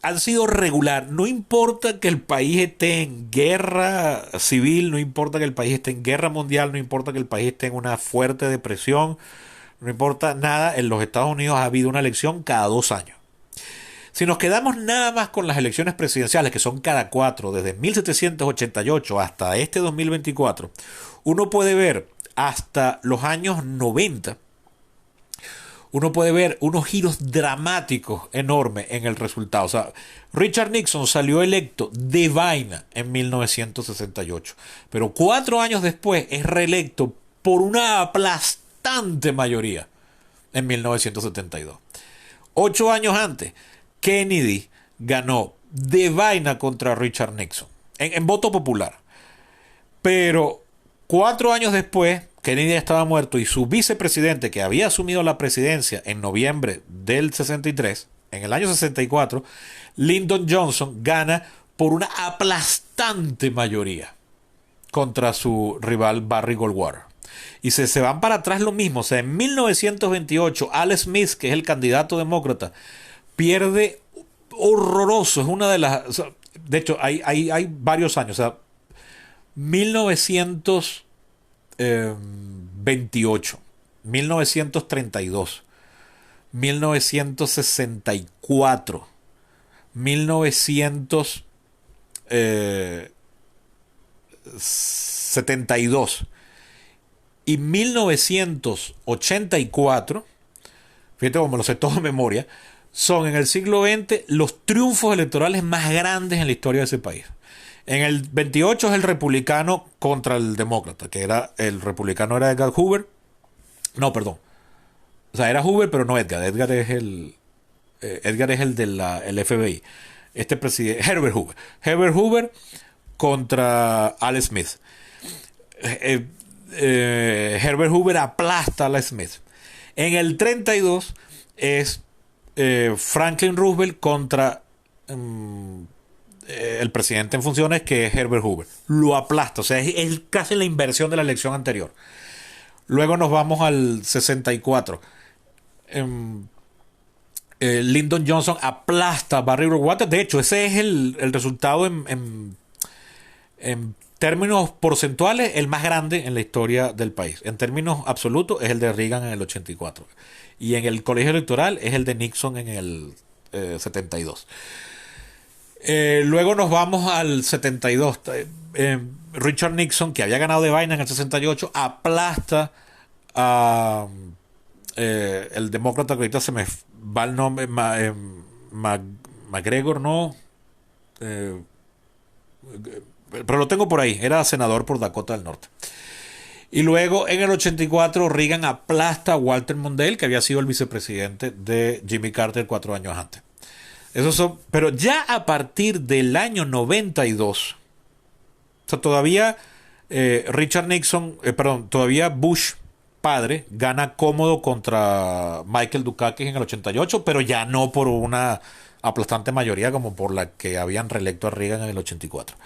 han sido regular. No importa que el país esté en guerra civil, no importa que el país esté en guerra mundial, no importa que el país esté en una fuerte depresión, no importa nada, en los Estados Unidos ha habido una elección cada 2 años. Si nos quedamos nada más con las elecciones presidenciales, que son cada 4, desde 1788 hasta este 2024, uno puede ver hasta los años 90, uno puede ver unos giros dramáticos enormes en el resultado. O sea, Richard Nixon salió electo de vaina en 1968, pero 4 años después es reelecto por una aplastante mayoría en 1972. 8 años antes, Kennedy ganó de vaina contra Richard Nixon en voto popular. Pero 4 años después, Kennedy estaba muerto y su vicepresidente, que había asumido la presidencia en noviembre del 63, en el año 64, Lyndon Johnson gana por una aplastante mayoría contra su rival Barry Goldwater. Y se van para atrás lo mismo. O sea, en 1928, Al Smith, que es el candidato demócrata, pierde horroroso. Es una de las... O sea, de hecho, hay varios años. O sea, 1928, 1932, 1964, 1972 y 1984, fíjate como lo sé todo de memoria, son en el siglo XX los triunfos electorales más grandes en la historia de ese país. En el 28 es el republicano contra el demócrata, que era el republicano era Edgar Hoover. No, perdón. O sea, era Hoover, pero no Edgar. Edgar es el del FBI. Este presidente, Herbert Hoover. Herbert Hoover contra Al Smith. Herbert Hoover aplasta a Al Smith. En el 32 es Franklin Roosevelt contra el presidente en funciones, que es Herbert Hoover. Lo aplasta. O sea, es casi la inversión de la elección anterior. Luego nos vamos al 64. Lyndon Johnson aplasta a Barry Goldwater. De hecho, ese es el resultado en términos porcentuales el más grande en la historia del país. En términos absolutos es el de Reagan en el 84. Y en el colegio electoral es el de Nixon en el 72. Luego nos vamos al 72. Richard Nixon, que había ganado de vaina en el 68, aplasta a el demócrata, que ahorita se me va el nombre, McGregor, no, pero lo tengo por ahí, era senador por Dakota del Norte. Y luego en el 84 Reagan aplasta a Walter Mondale, que había sido el vicepresidente de Jimmy Carter 4 años antes. Pero ya a partir del año 92, o sea, todavía todavía Bush padre gana cómodo contra Michael Dukakis en el 88, pero ya no por una aplastante mayoría como por la que habían reelecto a Reagan en el 84.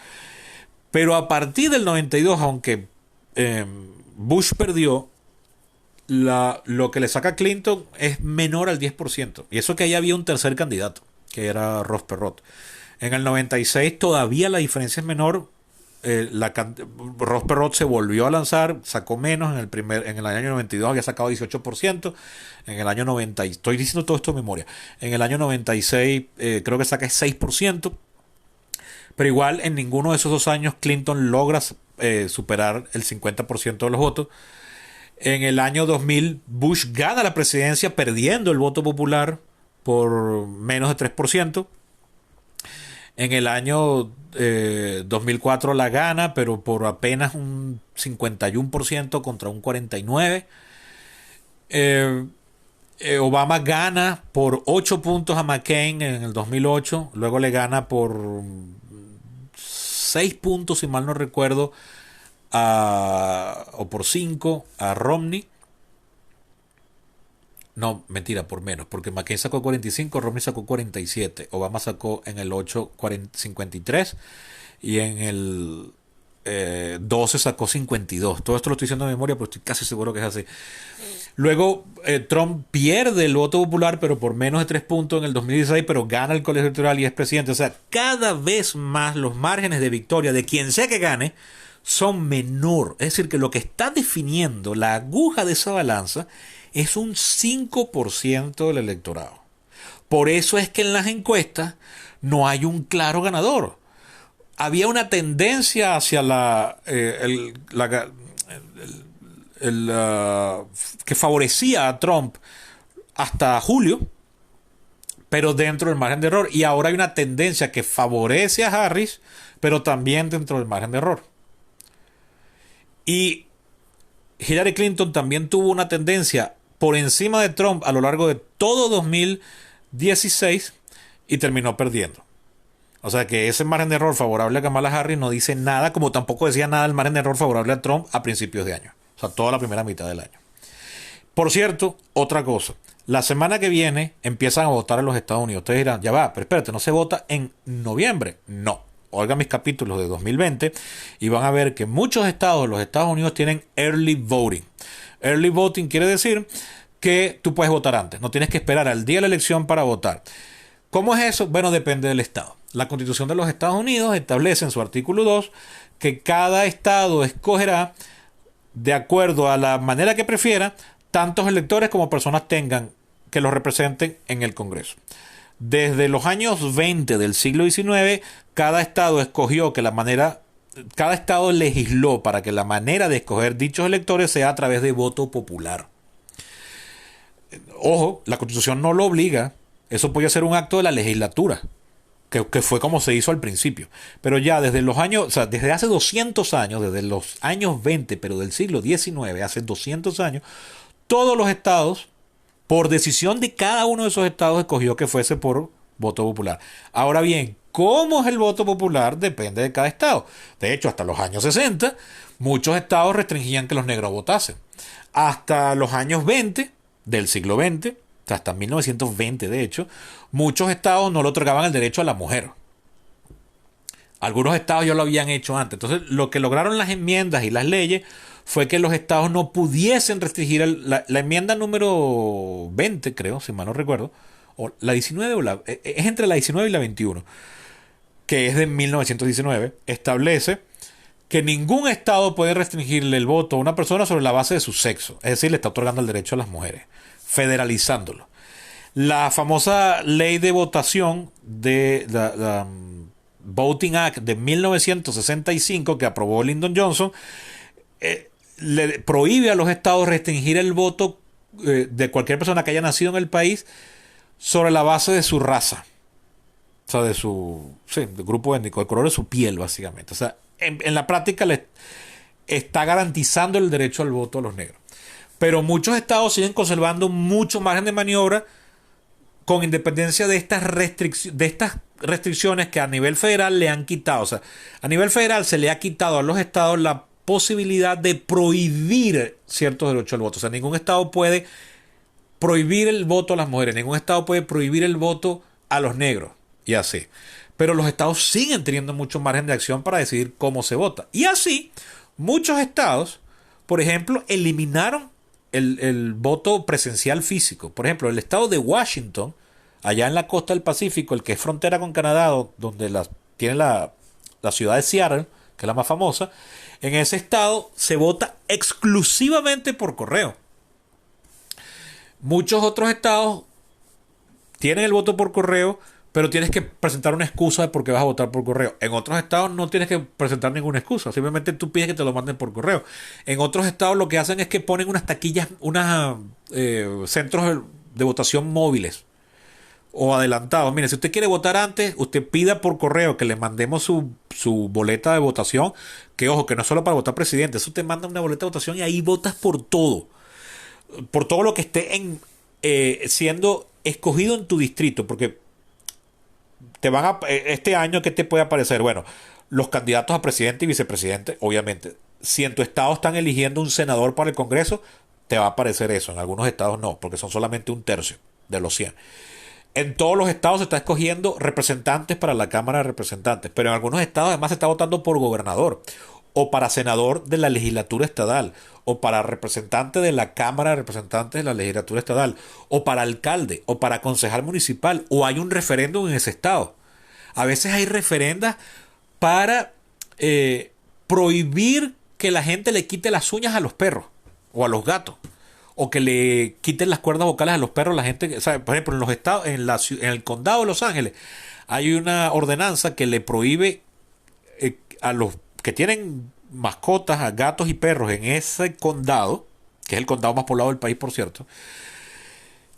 Pero a partir del 92, aunque Bush perdió, lo que le saca a Clinton es menor al 10%. Y eso que ahí había un tercer candidato, que era Ross Perot. En el 96 todavía la diferencia es menor. Ross Perot se volvió a lanzar, sacó menos. En el año 92 había sacado 18%. En el año 90, estoy diciendo todo esto de memoria, en el año 96 creo que saca 6%. Pero igual en ninguno de esos 2 años Clinton logra superar el 50% de los votos. En el año 2000 Bush gana la presidencia perdiendo el voto popular por menos de 3%. En el año 2004 la gana, pero por apenas un 51% contra un 49%. Eh, Obama gana por 8 puntos a McCain en el 2008, luego le gana por 6 puntos, si mal no recuerdo, o por 5 a Romney. No, mentira, por menos, porque McCain sacó 45, Romney sacó 47, Obama sacó en el 8 53 y en el 12 sacó 52. Todo esto lo estoy diciendo de memoria, pero estoy casi seguro que es así. Luego Trump pierde el voto popular, pero por menos de 3 puntos en el 2016, pero gana el colegio electoral y es presidente. O sea, cada vez más los márgenes de victoria de quien sea que gane son menor. Es decir, que lo que está definiendo la aguja de esa balanza es un 5% del electorado. Por eso es que en las encuestas no hay un claro ganador. Había una tendencia hacia que favorecía a Trump hasta julio, pero dentro del margen de error. Y ahora hay una tendencia que favorece a Harris, pero también dentro del margen de error. Y Hillary Clinton también tuvo una tendencia por encima de Trump a lo largo de todo 2016 y terminó perdiendo. O sea que ese margen de error favorable a Kamala Harris no dice nada, como tampoco decía nada el margen de error favorable a Trump a principios de año. O sea, toda la primera mitad del año. Por cierto, otra cosa. La semana que viene empiezan a votar en los Estados Unidos. Ustedes dirán, ya va, pero espérate, ¿no se vota en noviembre? No. Oigan mis capítulos de 2020 y van a ver que muchos estados de los Estados Unidos tienen early voting. Early voting quiere decir que tú puedes votar antes. No tienes que esperar al día de la elección para votar. ¿Cómo es eso? Bueno, depende del estado. La Constitución de los Estados Unidos establece en su artículo 2 que cada estado escogerá, de acuerdo a la manera que prefiera, tantos electores como personas tengan que los representen en el Congreso. Desde los años 20 del siglo XIX, cada estado escogió que cada estado legisló para que la manera de escoger dichos electores sea a través de voto popular. Ojo, la Constitución no lo obliga, eso podía ser un acto de la legislatura, que fue como se hizo al principio. Pero ya desde los años, o sea, desde hace 200 años, desde los años 20, pero del siglo XIX, hace 200 años, todos los estados, por decisión de cada uno de esos estados, escogió que fuese por voto popular. Ahora bien, ¿cómo es el voto popular? Depende de cada estado. De hecho, hasta los años 60, muchos estados restringían que los negros votasen. Hasta los años 20 del siglo XX, hasta 1920 de hecho, muchos estados no le otorgaban el derecho a la mujer. Algunos estados ya lo habían hecho antes. Entonces, lo que lograron las enmiendas y las leyes fue que los estados no pudiesen restringir la enmienda número 20, creo, si mal no recuerdo, o la 19 es entre la 19 y la 21, que es de 1919, establece que ningún estado puede restringirle el voto a una persona sobre la base de su sexo. Es decir, le está otorgando el derecho a las mujeres, federalizándolo. La famosa ley de votación de la Voting Act de 1965 que aprobó Lyndon Johnson le prohíbe a los estados restringir el voto de cualquier persona que haya nacido en el país sobre la base de su raza, o sea, de su de grupo étnico, el color de su piel, básicamente. O sea, en la práctica le está garantizando el derecho al voto a los negros. Pero muchos estados siguen conservando mucho margen de maniobra con independencia de estas restricciones que a nivel federal le han quitado. O sea, a nivel federal se le ha quitado a los estados la posibilidad de prohibir ciertos derechos al voto. O sea, ningún estado puede prohibir el voto a las mujeres, ningún estado puede prohibir el voto a los negros, y así. Pero los estados siguen teniendo mucho margen de acción para decidir cómo se vota. Y así, muchos estados, por ejemplo, eliminaron el voto presencial físico. Por ejemplo, el estado de Washington, allá en la costa del Pacífico, el que es frontera con Canadá, donde tiene la ciudad de Seattle, que es la más famosa, en ese estado se vota exclusivamente por correo. Muchos otros estados tienen el voto por correo, pero tienes que presentar una excusa de por qué vas a votar por correo. En otros estados no tienes que presentar ninguna excusa, simplemente tú pides que te lo manden por correo. En otros estados lo que hacen es que ponen unas taquillas, centros de votación móviles o adelantados. Mire, si usted quiere votar antes, usted pida por correo que le mandemos su boleta de votación, que ojo, que no es solo para votar presidente, eso te manda una boleta de votación y ahí votas por todo. por todo lo que esté siendo escogido en tu distrito, porque este año, ¿qué te puede aparecer? Bueno, los candidatos a presidente y vicepresidente, obviamente. Si en tu estado están eligiendo un senador para el Congreso, te va a aparecer eso. En algunos estados no, porque son solamente un tercio de los 100. En todos los estados se está escogiendo representantes para la Cámara de Representantes, pero en algunos estados además se está votando por gobernador, o para senador de la legislatura estatal, o para representante de la Cámara de Representantes de la legislatura estatal, o para alcalde, o para concejal municipal, o hay un referéndum en ese estado. A veces hay referendas para prohibir que la gente le quite las uñas a los perros o a los gatos, o que le quiten las cuerdas vocales a los perros. La gente, o sea, por ejemplo, en los estados, en el condado de Los Ángeles, hay una ordenanza que le prohíbe a los que tienen mascotas, a gatos y perros en ese condado, que es el condado más poblado del país, por cierto,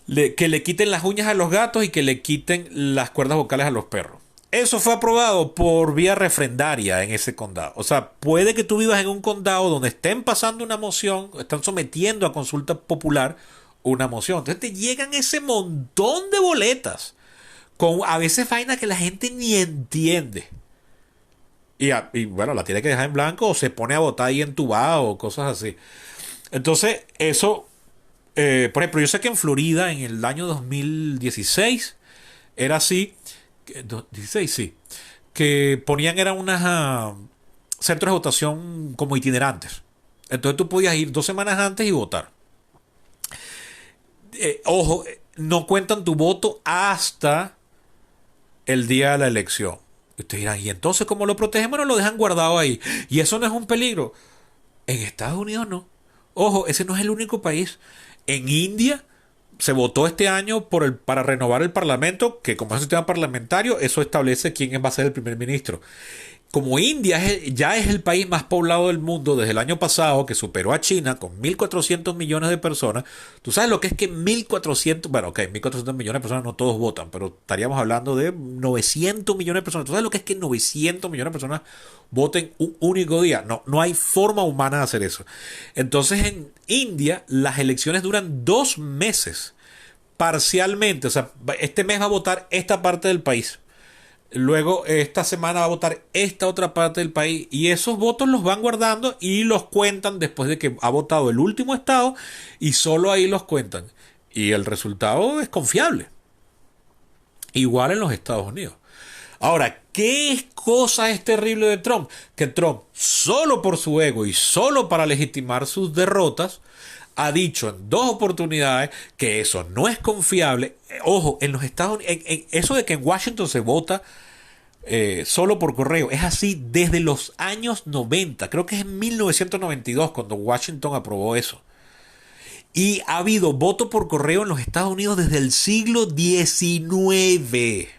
que le quiten las uñas a los gatos y que le quiten las cuerdas vocales a los perros. Eso fue aprobado por vía refrendaria en ese condado. O sea, puede que tú vivas en un condado donde estén pasando una moción, están sometiendo a consulta popular una moción. Entonces te llegan ese montón de boletas con a veces vaina que la gente ni entiende. Y bueno, la tiene que dejar en blanco o se pone a votar ahí entubado o cosas así. Entonces, eso, por ejemplo, yo sé que en Florida en el año 2016 era así. 16, sí. Que ponían, eran unas centros de votación como itinerantes. Entonces tú podías ir 2 semanas antes y votar. Ojo, no cuentan tu voto hasta el día de la elección. Y ustedes dirán, ¿y entonces cómo lo protegen? Bueno, lo dejan guardado ahí. Y eso no es un peligro. En Estados Unidos no. Ojo, ese no es el único país. En India se votó este año para renovar el parlamento, que como es un sistema parlamentario, eso establece quién va a ser el primer ministro. Como India ya es el país más poblado del mundo desde el año pasado, que superó a China con 1.400 millones de personas. ¿Tú sabes lo que es que 1.400, bueno, ok, 1.400 millones de personas no todos votan, pero estaríamos hablando de 900 millones de personas? ¿Tú sabes lo que es que 900 millones de personas voten un único día? No, no hay forma humana de hacer eso. Entonces en India las elecciones duran 2 meses, parcialmente. O sea, este mes va a votar esta parte del país. Luego, esta semana va a votar esta otra parte del país, y esos votos los van guardando y los cuentan después de que ha votado el último estado, y solo ahí los cuentan. Y el resultado es confiable. Igual en los Estados Unidos. Ahora, ¿qué cosa es terrible de Trump? Que Trump, solo por su ego y solo para legitimar sus derrotas, ha dicho en 2 oportunidades que eso no es confiable. Ojo, en los Estados Unidos, eso de que en Washington se vota solo por correo, es así desde los años 90. Creo que es en 1992 cuando Washington aprobó eso. Y ha habido voto por correo en los Estados Unidos desde el siglo XIX.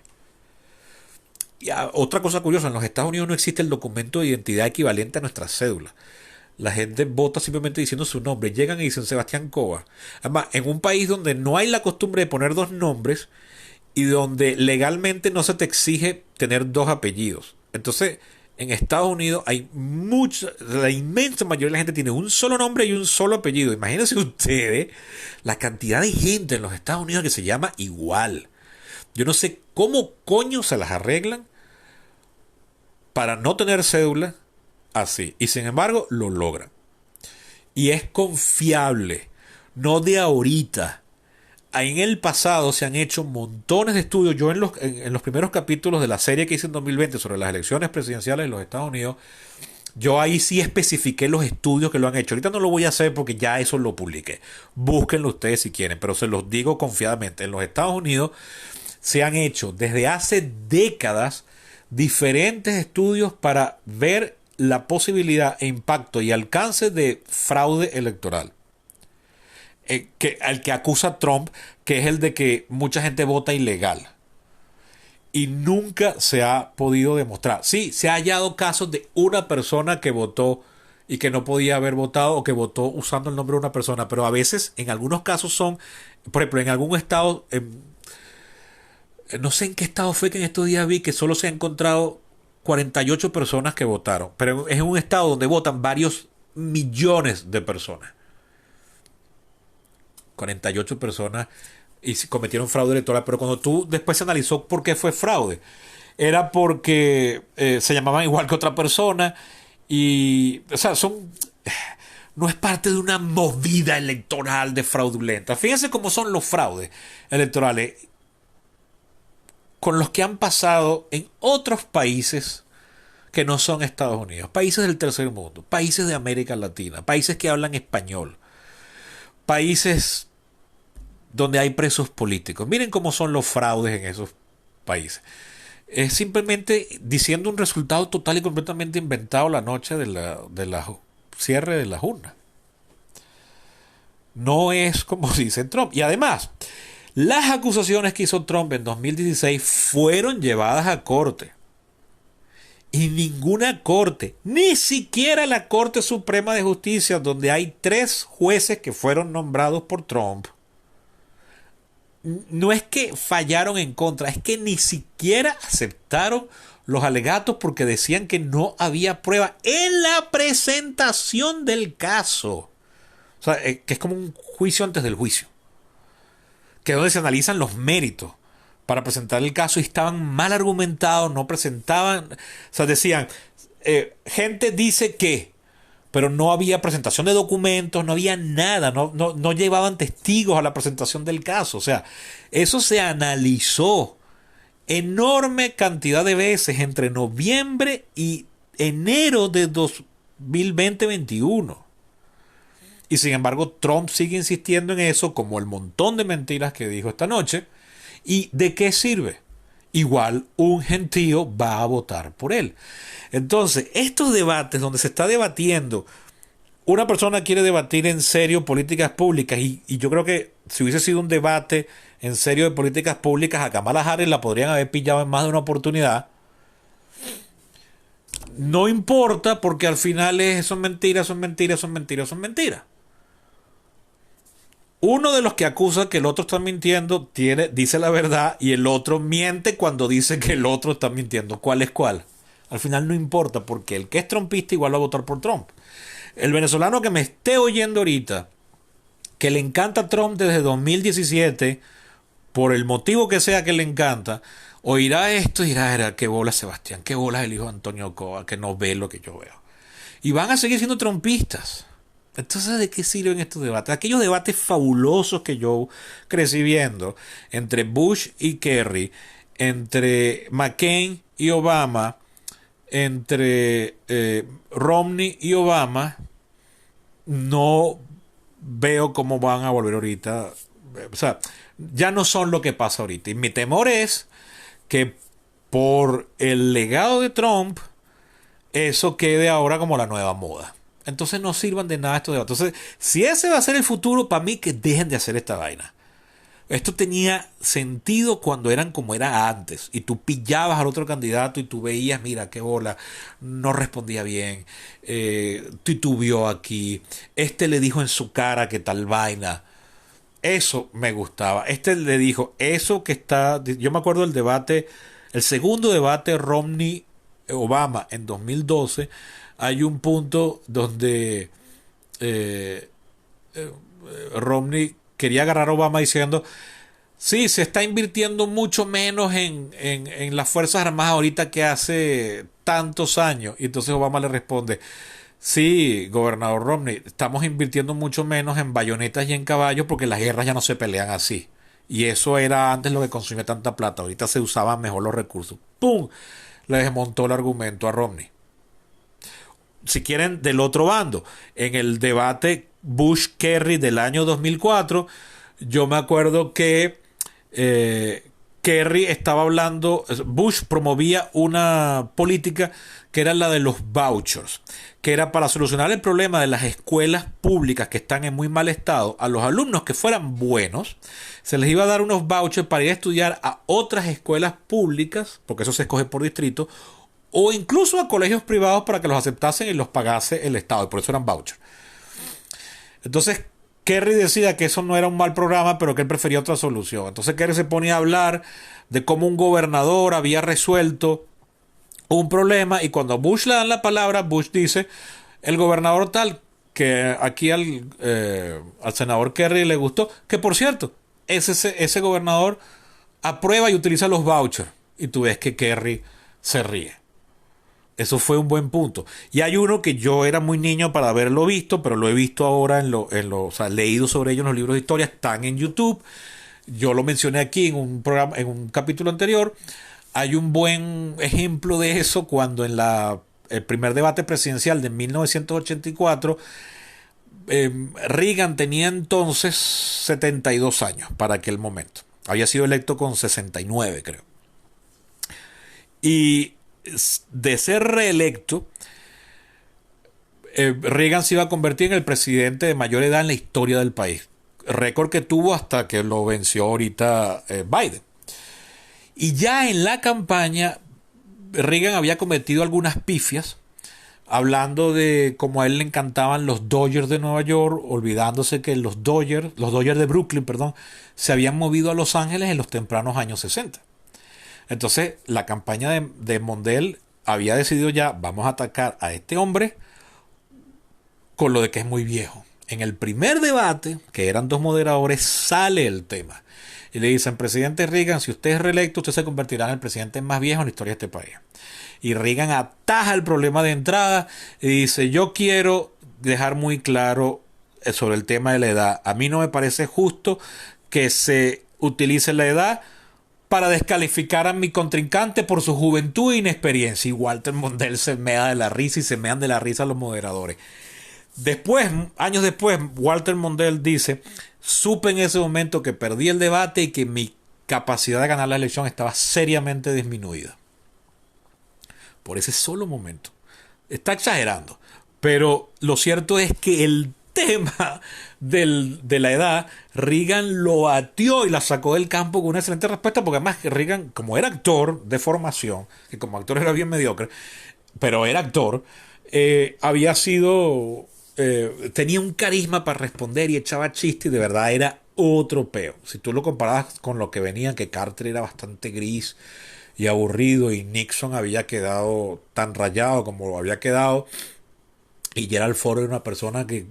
Y otra cosa curiosa, en los Estados Unidos no existe el documento de identidad equivalente a nuestra cédula. La gente vota simplemente diciendo su nombre. Llegan y dicen Sebastián Cova. Además, en un país donde no hay la costumbre de poner 2 nombres y donde legalmente no se te exige tener 2 apellidos. Entonces, en Estados Unidos hay la inmensa mayoría de la gente tiene un solo nombre y un solo apellido. Imagínense ustedes la cantidad de gente en los Estados Unidos que se llama igual. Yo no sé cómo coño se las arreglan para no tener cédula así. Y sin embargo, lo logran. Y es confiable. No de ahorita. En el pasado se han hecho montones de estudios. Yo en los primeros capítulos de la serie que hice en 2020 sobre las elecciones presidenciales de los Estados Unidos, yo ahí sí especifiqué los estudios que lo han hecho. Ahorita no lo voy a hacer porque ya eso lo publiqué. Búsquenlo ustedes si quieren, pero se los digo confiadamente. En los Estados Unidos se han hecho desde hace décadas diferentes estudios para ver la posibilidad e impacto y alcance de fraude electoral. Al que acusa Trump, que es el de que mucha gente vota ilegal. Y nunca se ha podido demostrar. Sí, se ha hallado casos de una persona que votó y que no podía haber votado, o que votó usando el nombre de una persona, pero a veces, en algunos casos son, por ejemplo, en algún estado, no sé en qué estado fue que en estos días vi que solo se han encontrado 48 personas que votaron, pero es un estado donde votan varios millones de personas. 48 personas y cometieron fraude electoral, pero cuando tú después se analizó por qué fue fraude, era porque se llamaban igual que otra persona y, o sea, no es parte de una movida electoral de fraudulenta. Fíjense cómo son los fraudes electorales con los que han pasado en otros países que no son Estados Unidos, países del tercer mundo, países de América Latina, países que hablan español, países donde hay presos políticos. Miren cómo son los fraudes en esos países. Es simplemente diciendo un resultado total y completamente inventado la noche de la cierre de las urnas. No es como dice Trump. Y además, las acusaciones que hizo Trump en 2016 fueron llevadas a corte. Y ninguna corte, ni siquiera la Corte Suprema de Justicia, donde hay 3 jueces que fueron nombrados por Trump, no es que fallaron en contra, es que ni siquiera aceptaron los alegatos porque decían que no había prueba en la presentación del caso. O sea, que es como un juicio antes del juicio, que es donde se analizan los méritos para presentar el caso y estaban mal argumentados, no presentaban, o sea, decían, gente dice que, pero no había presentación de documentos, no había nada, no llevaban testigos a la presentación del caso. O sea, eso se analizó enorme cantidad de veces entre noviembre y enero de 2020-21. Y sin embargo, Trump sigue insistiendo en eso, como el montón de mentiras que dijo esta noche. ¿Y de qué sirve? Igual un gentío va a votar por él. Entonces, estos debates donde se está debatiendo, una persona quiere debatir en serio políticas públicas y yo creo que si hubiese sido un debate en serio de políticas públicas, a Kamala Harris la podrían haber pillado en más de una oportunidad. No importa porque al final son mentiras, son mentiras, son mentiras, son mentiras. Uno de los que acusa que el otro está mintiendo dice la verdad y el otro miente cuando dice que el otro está mintiendo. ¿Cuál es cuál? Al final no importa porque el que es trumpista igual va a votar por Trump. El venezolano que me esté oyendo ahorita, que le encanta Trump desde 2017, por el motivo que sea que le encanta, oirá esto y dirá, qué bola Sebastián, qué bola el hijo de Antonio Coa, que no ve lo que yo veo. Y van a seguir siendo trumpistas. Entonces, ¿de qué sirven estos debates? Aquellos debates fabulosos que yo crecí viendo entre Bush y Kerry, entre McCain y Obama, entre Romney y Obama, no veo cómo van a volver ahorita. O sea, ya no son lo que pasa ahorita. Y mi temor es que por el legado de Trump, eso quede ahora como la nueva moda. Entonces no sirvan de nada estos debates. Entonces, si ese va a ser el futuro, para mí que dejen de hacer esta vaina. Esto tenía sentido cuando eran como era antes. Y tú pillabas al otro candidato y tú veías, mira, qué bola, no respondía bien, titubeó aquí, este le dijo en su cara que tal vaina. Eso me gustaba. Este le dijo, eso que está... Yo me acuerdo del debate, el segundo debate Romney-Obama en 2012. Hay un punto donde Romney quería agarrar a Obama diciendo, sí, se está invirtiendo mucho menos en las Fuerzas Armadas ahorita que hace tantos años. Y entonces Obama le responde, sí, gobernador Romney, estamos invirtiendo mucho menos en bayonetas y en caballos porque las guerras ya no se pelean así. Y eso era antes lo que consumía tanta plata. Ahorita se usaban mejor los recursos. ¡Pum! Le desmontó el argumento a Romney. Si quieren, del otro bando, en el debate Bush-Kerry del año 2004, yo me acuerdo que Kerry estaba hablando, Bush promovía una política que era la de los vouchers, que era para solucionar el problema de las escuelas públicas que están en muy mal estado. A los alumnos que fueran buenos, se les iba a dar unos vouchers para ir a estudiar a otras escuelas públicas, porque eso se escoge por distrito, o incluso a colegios privados para que los aceptasen y los pagase el Estado, y por eso eran vouchers. Entonces Kerry decía que eso no era un mal programa, pero que él prefería otra solución. Entonces Kerry se ponía a hablar de cómo un gobernador había resuelto un problema, y cuando a Bush le dan la palabra, Bush dice, el gobernador tal que aquí al senador Kerry le gustó, que por cierto, ese gobernador aprueba y utiliza los vouchers, y tú ves que Kerry se ríe. Eso fue un buen punto. Y hay uno que yo era muy niño para haberlo visto, pero lo he visto ahora o sea, leído sobre ello en los libros de historia, están en YouTube. Yo lo mencioné aquí en un programa, en un capítulo anterior. Hay un buen ejemplo de eso cuando el primer debate presidencial de 1984, Reagan tenía entonces 72 años para aquel momento. Había sido electo con 69, creo. Y de ser reelecto, Reagan se iba a convertir en el presidente de mayor edad en la historia del país. Récord que tuvo hasta que lo venció ahorita Biden. Y ya en la campaña, Reagan había cometido algunas pifias, hablando de cómo a él le encantaban los Dodgers de Nueva York, olvidándose que los Dodgers de Brooklyn, perdón, se habían movido a Los Ángeles en los tempranos años 60. Entonces, la campaña de Mondale había decidido ya, vamos a atacar a este hombre con lo de que es muy viejo. En el primer debate, que eran dos moderadores, sale el tema. Y le dicen, presidente Reagan, si usted es reelecto, usted se convertirá en el presidente más viejo en la historia de este país. Y Reagan ataja el problema de entrada y dice, yo quiero dejar muy claro sobre el tema de la edad. A mí no me parece justo que se utilice la edad para descalificar a mi contrincante por su juventud e inexperiencia. Y Walter Mondale se mea de la risa y se mean de la risa los moderadores. Después, años después, Walter Mondale dice, supe en ese momento que perdí el debate y que mi capacidad de ganar la elección estaba seriamente disminuida. Por ese solo momento. Está exagerando. Pero lo cierto es que el tema de la edad, Reagan lo batió y la sacó del campo con una excelente respuesta, porque además Reagan, como era actor de formación, que como actor era bien mediocre, pero era actor, había sido... tenía un carisma para responder y echaba chistes y de verdad era otro peo. Si tú lo comparabas con lo que venía, que Carter era bastante gris y aburrido y Nixon había quedado tan rayado como lo había quedado, y Gerald Ford era una persona que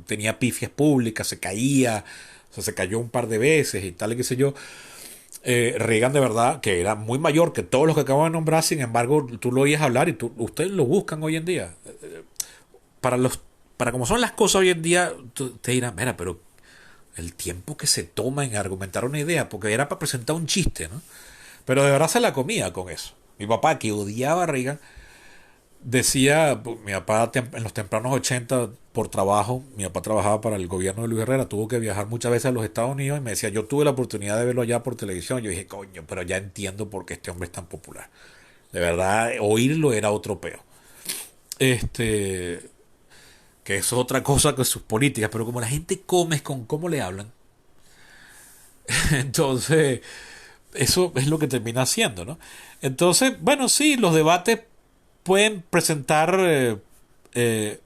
tenía pifias públicas, se caía, o sea, se cayó un par de veces y tal y qué sé yo. Reagan de verdad, que era muy mayor que todos los que acabo de nombrar, sin embargo tú lo oías hablar y ustedes lo buscan hoy en día. Para como son las cosas hoy en día, te dirán, mira, pero el tiempo que se toma en argumentar una idea, porque era para presentar un chiste, ¿no? Pero de verdad se la comía con eso. Mi papá, que odiaba a Reagan, decía, mi papá en los tempranos 80 por trabajo, mi papá trabajaba para el gobierno de Luis Herrera, tuvo que viajar muchas veces a los Estados Unidos y me decía, yo tuve la oportunidad de verlo allá por televisión. Yo dije, coño, pero ya entiendo por qué este hombre es tan popular. De verdad, oírlo era otro peo. Que eso es otra cosa que sus políticas, pero como la gente come es con cómo le hablan, entonces eso es lo que termina haciendo, ¿no? Entonces, bueno, sí, los debates pueden presentar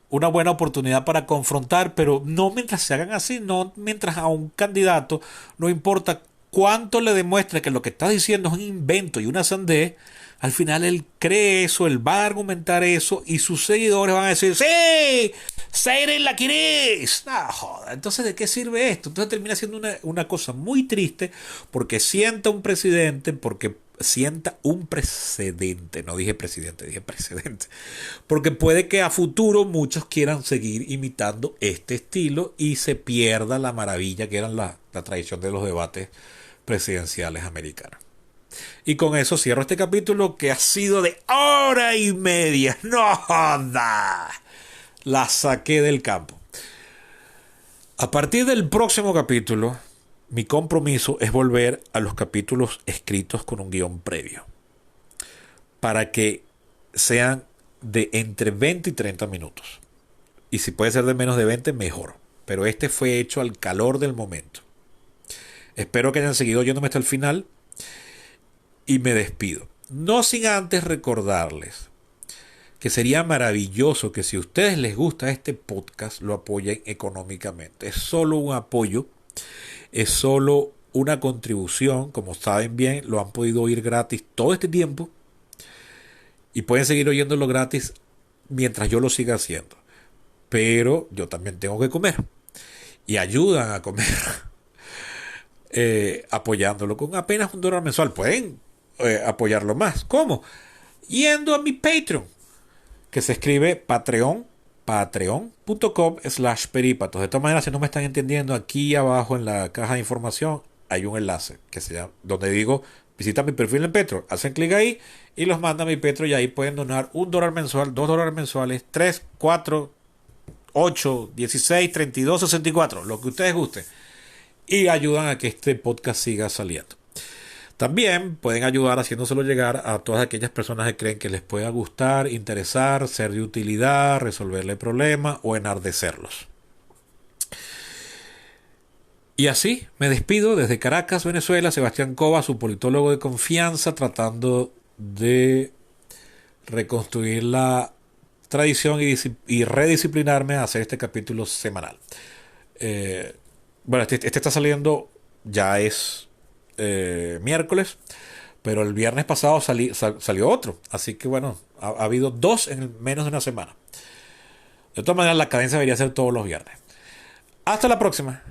una buena oportunidad para confrontar, pero no mientras se hagan así, no mientras a un candidato, no importa cuánto le demuestre que lo que está diciendo es un invento y una sandez, al final él cree eso, él va a argumentar eso y sus seguidores van a decir, ¡sí! ¡Say la querés! No, joda. Entonces, ¿de qué sirve esto? Entonces termina siendo una cosa muy triste porque sienta un presidente, porque sienta un precedente, no dije presidente, dije precedente, porque puede que a futuro muchos quieran seguir imitando este estilo y se pierda la maravilla que era la tradición de los debates presidenciales americanos. Y con eso cierro este capítulo que ha sido de hora y media. ¡No joda! La saqué del campo. A partir del próximo capítulo, mi compromiso es volver a los capítulos escritos con un guión previo. Para que sean de entre 20 y 30 minutos. Y si puede ser de menos de 20, mejor. Pero este fue hecho al calor del momento. Espero que hayan seguido oyéndome hasta el final. Y me despido. No sin antes recordarles que sería maravilloso que si a ustedes les gusta este podcast lo apoyen económicamente. Es solo un apoyo, es solo una contribución. Como saben bien, lo han podido oír gratis todo este tiempo y pueden seguir oyéndolo gratis mientras yo lo siga haciendo. pero yo también tengo que comer. Y ayudan a comer apoyándolo con apenas $1 mensual. Pueden apoyarlo más. ¿Cómo? Yendo a mi Patreon, que se escribe patreon.com/perípatos. De todas maneras, si no me están entendiendo, aquí abajo en la caja de información hay un enlace que se llama, donde digo, visita mi perfil en Patreon. Hacen clic ahí y los manda a mi Patreon y ahí pueden donar $1 mensual, $2 mensuales, 3, 4, 8, 16, 32, 64, lo que ustedes gusten. Y ayudan a que este podcast siga saliendo. También pueden ayudar haciéndoselo llegar a todas aquellas personas que creen que les pueda gustar, interesar, ser de utilidad, resolverle problemas o enardecerlos. Y así me despido desde Caracas, Venezuela. Sebastián Cova, su politólogo de confianza, tratando de reconstruir la tradición y redisciplinarme a hacer este capítulo semanal. Bueno, este está saliendo, ya es miércoles, pero el viernes pasado salió otro. Así que bueno, ha habido dos en menos de una semana. De todas maneras, la cadencia debería ser todos los viernes. Hasta la próxima.